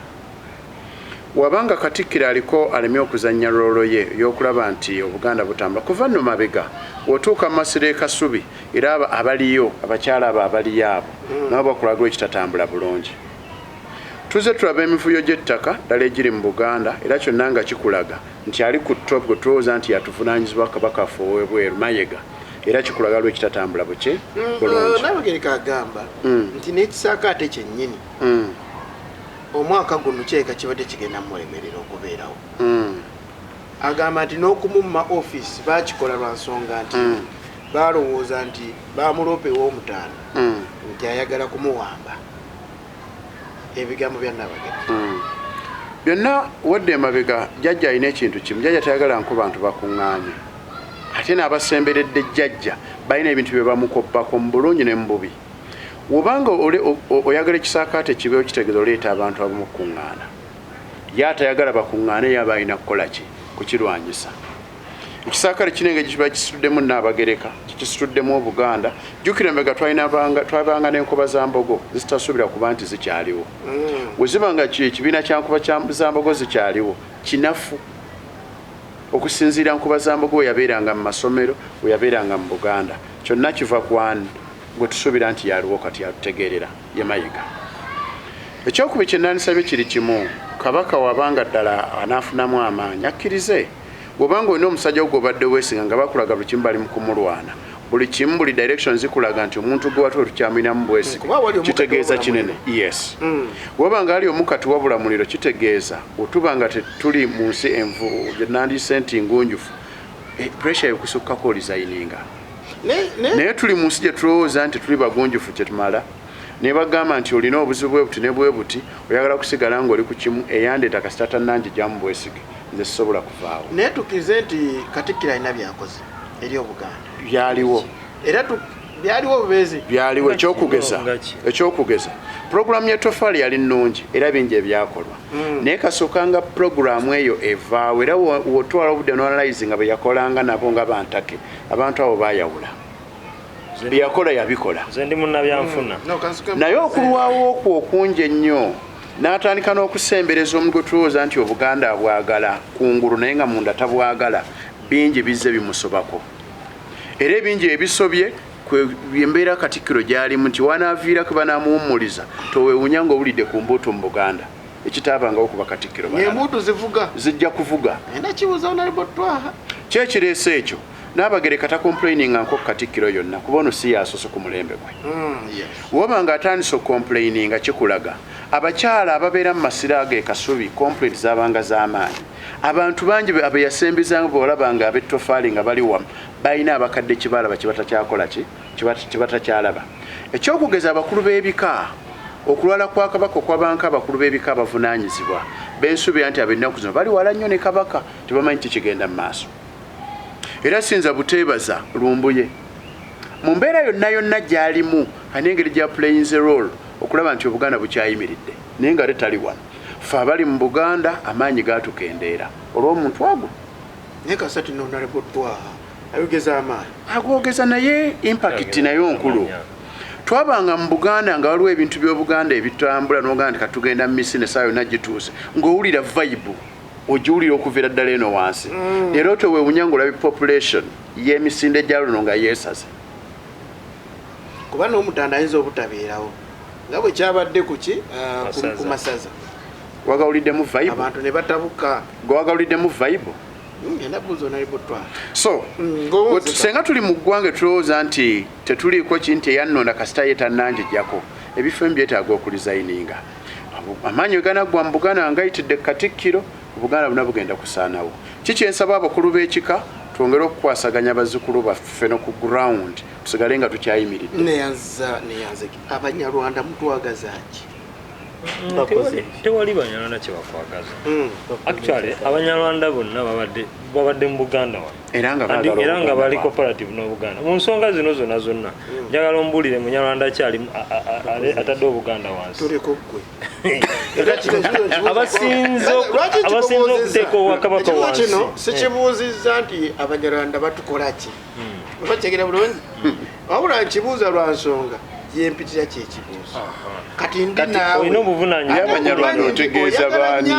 wabanga Katikiro aliko alemye okuzannya loolo ye y'okulaba nti Obuganda butambula kuva nno mabega otuuka mu Masiro Kasubi era abaliyo abakyala abo abaliyo abo nabo bakulaga ekitatambula bulungi tuze tulaba emivuyo gy'ettaka ddala egiri mu Buganda era kyonna nga kikulaga nti ali ku top gwe tulowooza nti yatuvunaanyizibwa Kabaka affe ow'ebweru Mayiga era kikulaga lw'ekitatambula buke bulungi Nabagereka agamba nti n'ekisaakaate kyennyini omwaka guno kyeka kibadde kigenda mulemerera okubeerawo agamba nti n'okumumma office bakikola lwa nsonga nti balowooza nti bamulope w'omutaano nti ayagala kumuwamba ebigambo bya Nabagereka byonna wadde emabega jjajja alina ekintu kimu jjajja tayagala nku bantu bakuŋŋaanye ate n'abasemberedde jjajja balina ebintu bye bamukoppako mu bulungi ne mu bubi wobanga oyagala ekisaakaate kibeewo kitegeeza oleeta abantu abamukuŋŋaana ye atayagala bakuŋŋaane yaba alina kukola ki kukirwanyisa Ekisakale kinenge kiba kisuddemu Nabagereka kisuddemu Obuganda jjukira mbega twabanga n'enkoba za mbogo zitasuubira kuba nti zikyaliwo bwe zibanga ekibiina kya nkoba za mbogo zikyaliwo kinafu okusinziira nkuba za mbogo we yabeeranga mu masomero we yabeeranga mu Buganda kyonna kiva ku ani gwe tusuubira nti yaliwo kati yatutegeerera ye Mayiga. Ekyokubi kye nanisabye kiri kimu kabaka wabanga ddala anaafunamu amaanyi akkirize bw'obanga olina omusajja gw'obadde weesinga nga bakulaga buli kimu bali mu kumulwana buli kimu buli direction zikulaga nti omuntu gwe watwe tukyamuyinamu bwesige kitegeeza kinene yes bw'obanga ali omukati wabula muliro kitegeeza otubanga tetuli mu nsi envu nandiyise nti ngunjufu pressure yokusukkako olizayininga naye tuli mu nsi gye tulowooza nti tuli bagunjufu kyetumala ne bagamba nti olina obuzibu bwe buti ne bwe buti oyagala kusigala ng'oli ku kimu eyandeeta kasita tannangi gyamu bwesige nze sisobola kuvaawo naye tukize nti Katikiro alina byakoze eri Obuganda byaliwo era byaliwo bubeezi byaliwo ekyokugeza puroguramu y'ettofaali yali nnungi era bingi ebyakolwa naye kasookanga puroguramu eyo evaawo era wotwala obudde n'analyze nga bwe yakolanga nabo nga bantake abantu abo baayawula byeyakola yabikola naye okulwawo okwo okungi ennyo n'atandika n'okusembereza omuntu gwe tulowooza nti Obuganda abwagala kungulu naye nga munda tabwagala bingi bizze bimusobako era ebingi ebisobye embeera Katikiro gy'alimu nti wanaaviirako banaamuwummuliza toweewunya ng'owulidde ku mbuutu mu Buganda ekitaabangawo kuba Katikiro embuutu zijja kuvuga kyekireese ekyo Nabagereka takomplaininga nko Katikiro yonna kuba ono si yasoose ku mulembe gwe wobanga atandise okomplaininga kikulaga abakyala ababeera mu masira ge Kasubi complaint zabanga z'amaanyi abantu bangi abeyasembezanga boolabanga ab'ettofaali nga bali wamu balina abakadde kibalaba kibatakyakola kibatakyalaba ekyokugeza abakulu b'ebika okulwala kwa kabaka okwabanka abakulu b'ebika abavunaanyizibwa bensuubira nti ab'ennaku zino bali wala nnyo ne kabaka tebamanyi kikigenda mu maaso era sinza buteebaza lumbuye mu mbeera yonna gy'alimu anengeri gya playing the role okulaba nti Obuganda bukyayimiridde naye nga tali wano ffe abali mu Buganda amaanyi gatukendeera olw'omuntu agwo naye kasati n'Honorable Twaha ayogeza amaanyi agwogeza naye impact nayo nkulu twabanga mu Buganda nga waliwo ebintu by'Obuganda ebitambula n'ogamba nti katugenda mu misi n'essaawa yonna gituuse ng'owulira vibe ogiwulira okuviira ddala eno wansi leero toweewunya ng'olaba population y'emisinde gya luno nga yeesaze kuba n'omutanda ayinza obutabeerawo nga bwe kyabadde ku masaza wagawuliddemu vibe abantu ne batabuka gwewagawuliddemu vibe so senga tuli mu ggwanga tulowooza nti tetuliiko kinti eyannonda kasita ye tannanjijjako ebifo mbyetaaga okulizayininga amaanyi weganaggwa mu Buganda ngayitidde Katikiro Obuganda buna bugenda kusaanawo kikyensaba abakulu b'ekika twongere okukwasaganya bazzukulu baffe no ku ground tusigale nga tukyayimiridde neyanza Abanyarwanda mutwagaza ki tewali Banyarwanda kye bakwagaza actually Abanyarwanda bonna babadde mu Buganda wano era nga bali cooperative n'Obuganda mu nsonga zino zonna njagala ombulire Munyarwanda kyali atadde Obuganda wansi abasinze okuteeka obwakabaka wansi sikibuuzizza nti Abanyarwanda batukola ki bakyegera bulungi wabula nkibuuza lwa nsonga yempitira kyekibuuzo kati olina obuvunaanyizibwa Abanyarwanda otegeeza baani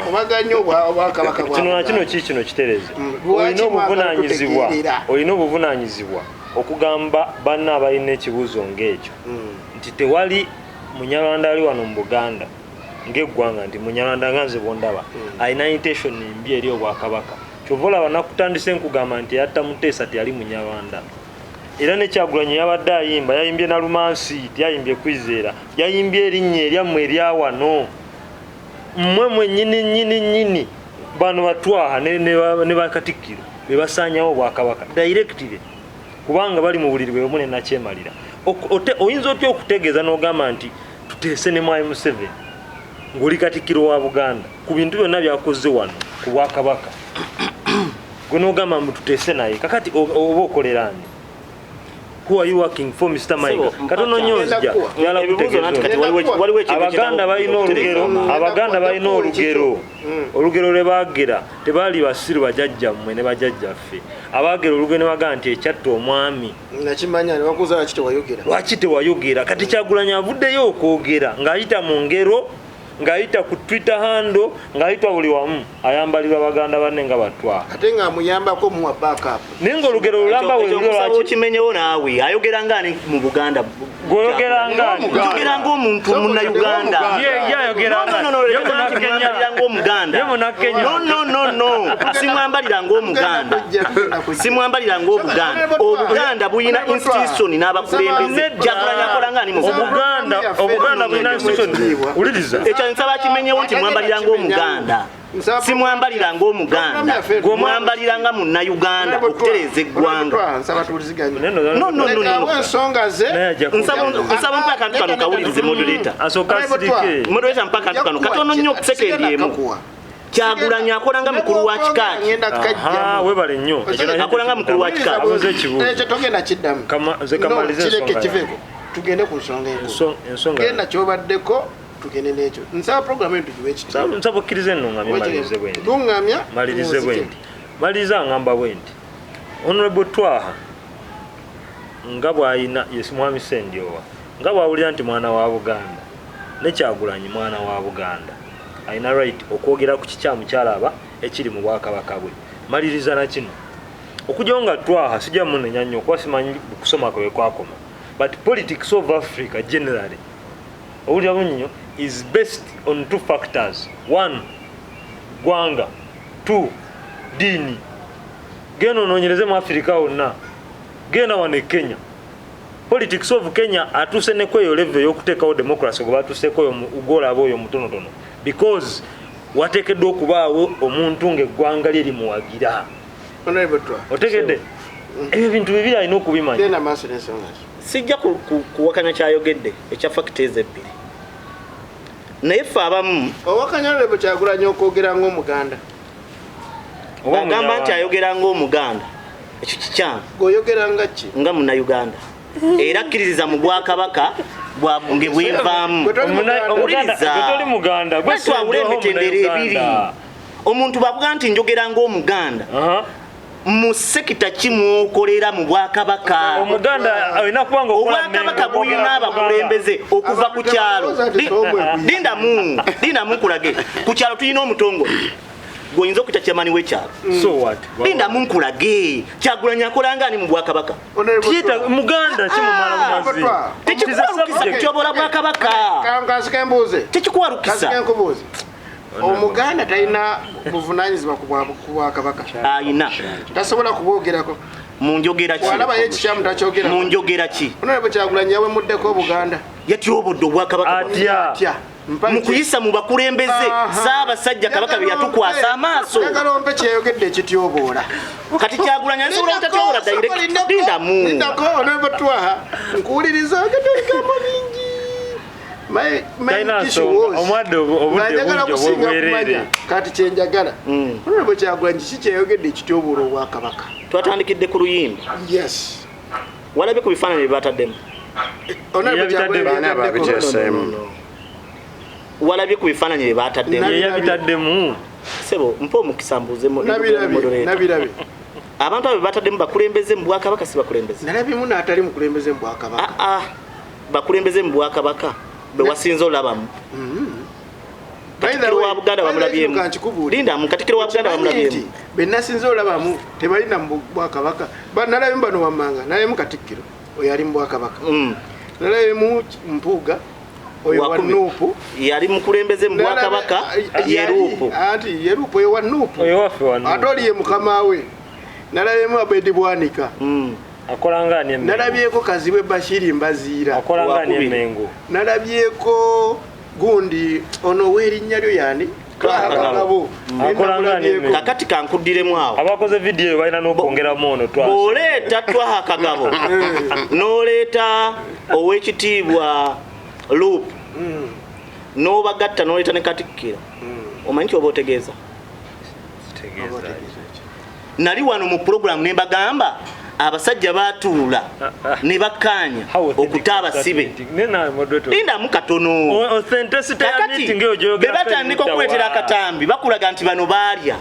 obaganya obwakabaka kino kino kitereze olina obuvunaanyizibwa okugamba banna abalina ekibuuzo ng'ekyo nti tewali Munyarwanda ali wano mu Buganda ng'eggwanga nti Munyarwanda nga nze bondaba alina intention mbi eri obwakabaka kyova olaba nakutandise nkugamba nti yatta Muteesa teyali Munyarwanda era ne Kyagulanyi yabadde ayimba yayimbye Nalumansi yayimbye Kwizera yayimbye erinnya eryammwe eryawano mmwe nyini bano batwaha ne bakatikiro be basaanyawo obwakabaka directly kubanga bali mu buliri bwe mune nakyemalira oyinza otya okutegeeza n'ogamba nti tuteese ne Mwai Museveni ng'oli Katikiro wa Buganda ku bintu byonna byakoze wano ku bwakabaka gwe n'ogamba mbu tuteese naye kakati oba okolerani Who are you working for, Mr. Mayiga? Katono nyonja yala kutegeeza Abaganda balina olugero olugero lwe baagera tebaali basiru bajajja mmwe ne bajajja ffe abaagera olugero ne bagaa nti ekyatta omwami nakimanya ne bakuza lwaki tewayogera kati Kyagulanyi avuddeyo okwogera ng'ayita mu ngero ng'ayita ku Twitter handle ng'ayita buli wamu ayambalirwa Baganda banne nga batwa ate ng'amuyambako muwa backup naye ng'olugero lulamba lwaki kimenyewo naawe ayogera ng'ani mu Buganda gw'oyogera ng'ani ayogera ng'omuntu munnayuganda yayogera ng'omuganda simwambalira ng'omuganda simwambalira ng'obuganda obuganda buyina institution n'abakulembeze Kyagulanyi akola ng'ani mu obuganda buyina institution uliriza nsaba kimenyewo nti mwambalira ng'omuganda simwambalira ng'omuganda gw'omwambalira nga munnayuganda okutereeza eggwanga nsaba mpa akantu kano kawulirize moderator mpa akantu kano katono nnyo okusekendi emu Kyagulanyi akola nga mukulu wa kikaaki webale nnyo akola nga mukulu wa kikaaki ekyo togenda kiddamu tugende ku nsonga genda kyobaddeko tugende n'ekyo nsaba programu eno tugiwe ekitiibwa nsaba okkirize nno ngamye malirize bwe ndi tuŋŋamya malirize bwe ndi maliriza ngamba bwe ndi Honorable Twaha nga bw'ayina Yesu Mwami Sendiowa nga bw'awulira nti mwana wa Buganda ne Kyagulanyi mwana wa Buganda ayina right okwogera ku kikyamu kyalaba ekiri mu Bwakabaka bwe maliriza na kino okujjawo nga Twaha sijja munenya nnyo kuba simanyi kusoma kwe kwakoma but politics of Africa generally owulira bunnyo is based on two factors. One, gwanga. Two, dini. Geno nonyereze mu Africa wonna. Gena wane Kenya. Politics of Kenya atuse ne kweyo level y'okuteekawo democracy goba atuse kweyo ugola aboyo mutonotono because wateekeddwa okubaawo omuntu ng'eggwanga lye limuwagira. Otegedde ebyo bintu bibiri alina okubimanya. Sijja kuwakanya kyayogedde ekya factors ebbiri. Naye ffe abamu owakanya lebo Kyagulanyi okwogera ng'omuganda agamba nti ayogera ng'omuganda ekyo kikyamu ng'oyogera nga ki nga munnayuganda era akkiririza mu Bwakabaka bwabunge bwevaamu toli muganda twawula emitendera ebiri omuntu bavuga nti njogera ng'omuganda mu sekita kimwokolera mu Bwakabaka omuganda alina kubanga Obwakabaka buyina abakulembeze okuva ku kyalo lindamu kulage ku kyalo tulina omutongole gwoyinza okuyita kyamani w'ekyalo so what lindamu nkulage Kyagulanyi akola ng'ani mu Bwakabaka kiyita muganda kimumala mumazi tekikuwarukisa kutyobola Bwakabaka tekikuwarukisa omuganda talina buvunaanyizibwa ku Bwakabaka ayina tasobola kubwogerako mu njogera ki walabayo ekikyamu takyogera mu njogera ki Honorable Kyagulanyi yawemuddeko Buganda yatyobodde Obwakabaka atya mu kuyisa mu bakulembeze Ssaabasajja Kabaka bye yatukwasa amaaso yagalompe kyeyogedde ekityoboola kati Kyagulanyi asobola otatyobola direct lindamu lindako Honorable Twaha nkuwuliriza ogedde ebigambo bingi kati kyenjagala Honorable Kyagulanyi kiki kyeyogedde ekityoboola Obwakabaka twatandikidde ku luyimba walabye ku bifaananyi bye bataddemu walabye ku bifaananyi bye bataddemu sebo mpa omukisa mbuuzemu nabirabe abantu abo bataddemu bakulembeze mu Bwakabaka si bakulembeze nalabyemu n'atali mukulembeze mu Bwakabaka bakulembeze mu Bwakabaka be wasinze olabamu Katikiro wa Buganda bamulabyemu linda mu Katikiro wa Buganda bamulabyemu be nasinze olabamu tebalina mu Bwakabaka banalabyemu bano wammanga nalabyemu Katikiro oyo ali mu Bwakabaka nalabyemu Mpuuga oyo wa Nuupu yali mukulembeze mu Bwakabaka Yeruupu anti Yeruupu oyo wa Nuupu oyo waffe wa Nuupu atoliye mukama we nalabyemu Abedi Bwanika akola ng'ani Mengo nalabyeko Kazibwe Bashiri Mbaziira akola ng'ani Mengo nalabyeko gundi ono w'erinnya lyo yani Kagabo akola ng'ani kakati kankuddiremu awo abakoze vidiyo balina n'okwongeramu ono bw'oleeta Twaha Kagabo n'oleeta ow'ekitiibwa Loop n'obagatta n'oleeta ne Katikiro omanyi kyoba otegeeza nali wano mu program ne mbagamba abasajja batuula ne bakkaanya okutaaba sibe linda mukatono be batandika okuleetera akatambi bakulaga nti bano baalya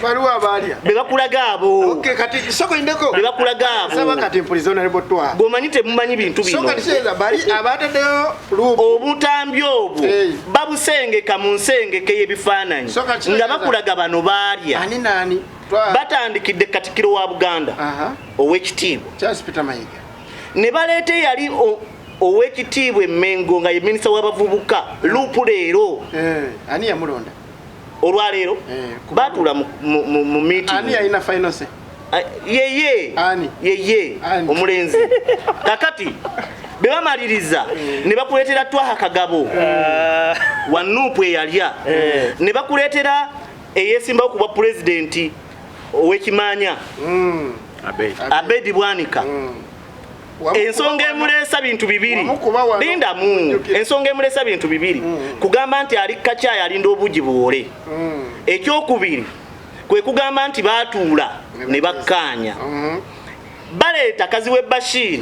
Baluwa balia. Bebakulaga abo. Okay, kati soko indeko. Bebakulaga abo. Saba kati mpulizona rebotwa. Gomanyite mumanyi bintu bino. Soko kisheza bali abatadeo lubu. Obutambi obwo. Babusengeka mu nsengeke y'ebifaananyi. Nga bakulaga bano baalya. Ani nani? Batandikidde Katikiro wa Buganda. Ow'ekitiibwa. Charles Peter Mayiga. Ne baleete yali ow'ekitiibwa Mengo nga ye minisita w'abavubuka. Lupu leero. Ani yamulonda? Olwaleero batula mu meeting ani aina final say yeye ani yeye omulenzi kakati bebamaliriza ne bakuleetera twaha kagabo wanupu eyalya ne bakuleetera eyesimba okuba president ow'ekimanya Abedi Bwanika ensonga emulesa bintu bibiri linda mu ensonga emulesa bintu bibiri kugamba nti ali kacha yalinda obuji buwole ekyokubiri kwe kugamba nti batuula ne bakkaanya baleeta kaziwe Bashir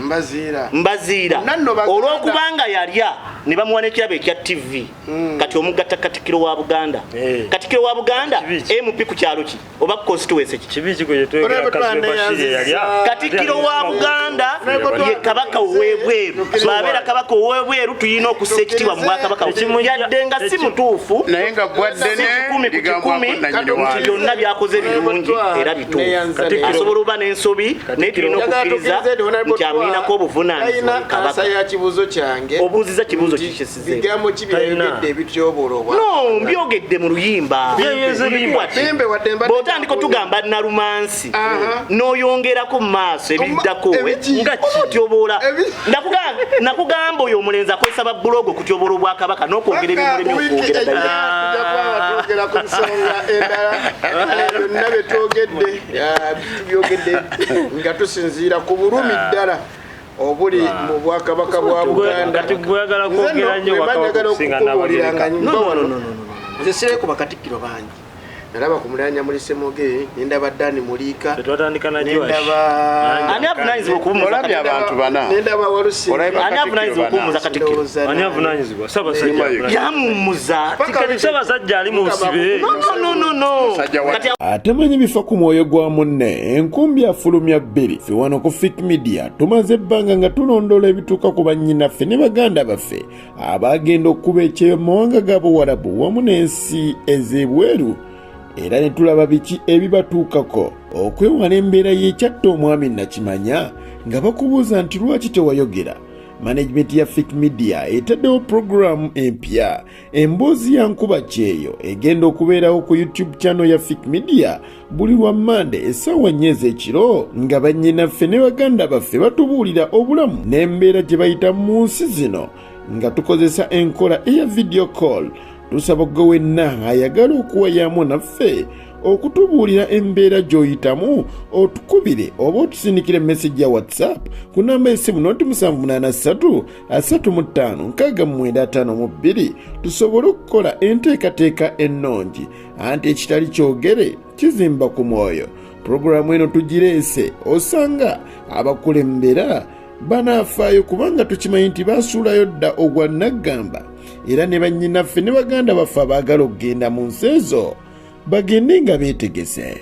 mbazira olw'okubanga yalya ne bamuwa n'ekirabo ekya TV kati omugatta Katikiro wa Buganda Katikiro wa Buganda MP ku kyalo ki oba constituency ki Katikiro wa Buganda ye kabaka ow'ebweru babeera kabaka ow'ebweru tuyina okussa ekitiibwa mu bwakabaka yadde nga si mutuufu naye nga bwaddene nti byonna byakoze birungi era bituufu asobola oba n'ensobi naye tulina okukkiriza nti amuyinako obuvunaanyizibwa kabaka obuuziza kibuuzo kikisize no mbyogedde mu luyimba bw'otandika otugamba Nalumansi n'oyongerako mu maaso ebiddako nga kityobola nakugamba oyo omulenzi akozesa babbulogo okutyobola obwakabaka n'okwongera ebimulemi okwogera ku nsonga endala byonna byetwogedde nga tusinziira ku bulumi ddala obuli mu bwakabaka bwa Buganda kati bwagala kwogera nnyo wakakusinga Nabagereka nze sireko bakatikiro bangi nalaba ku mulanya muri Semoge nendaba Dani Mulika tetwatandika na Josh ani avunanyizibwa okubumuza abantu bana nendaba Walusi ani avunanyizibwa okubumuza Katikiro ani avunanyizibwa Ssaabasajja yamumuza kati Ssaabasajja ali mu busibe no atemanyi bifa ku mwoyo gwa munne enkumbi afulumya bbiri ffe wano ku Fik Media tumaze ebbanga nga tulondola ebituuka ku bannyinaffe ne baganda baffe abagenda okuba ekyeyo mu mawanga g'Abuwarabu wamu n'ensi ez'ebweru era ne tulaba biki ebibatuukako okwewala embeera y'ekyatta omwami Nakimanya nga bakubuuza nti lwaki tewayogera. Management ya Fik Media etaddewo programu empya emboozi ya nkuba kyeyo egenda okubeerawo ku YouTube channel ya Fik Media buli lwa Monday essaawa 4 ez'ekiro nga bannyinaffe ne baganda baffe batubuulira obulamu n'embeera gye bayita mu nsi zino nga tukozesa enkola eya video call. Tusaba gwe wenna ayagala okuwayamu naffe okutubuulira embeera gy'oyitamu otukubire oba otusindikire message ya WhatsApp ku namba y'essimu 0783 35 6952 tusobole okukola enteekateeka ennungi anti ekitali kyogere kizimba ku mwoyo. Puroguramu eno tugireese osanga abakulembera banafaayo kubanga tukimanyi nti basuulayo dda ogwa naggamba era ne bannyinaffe ne baganda baffe abaagala okugenda mu nsi ezo bagende nga beetegese.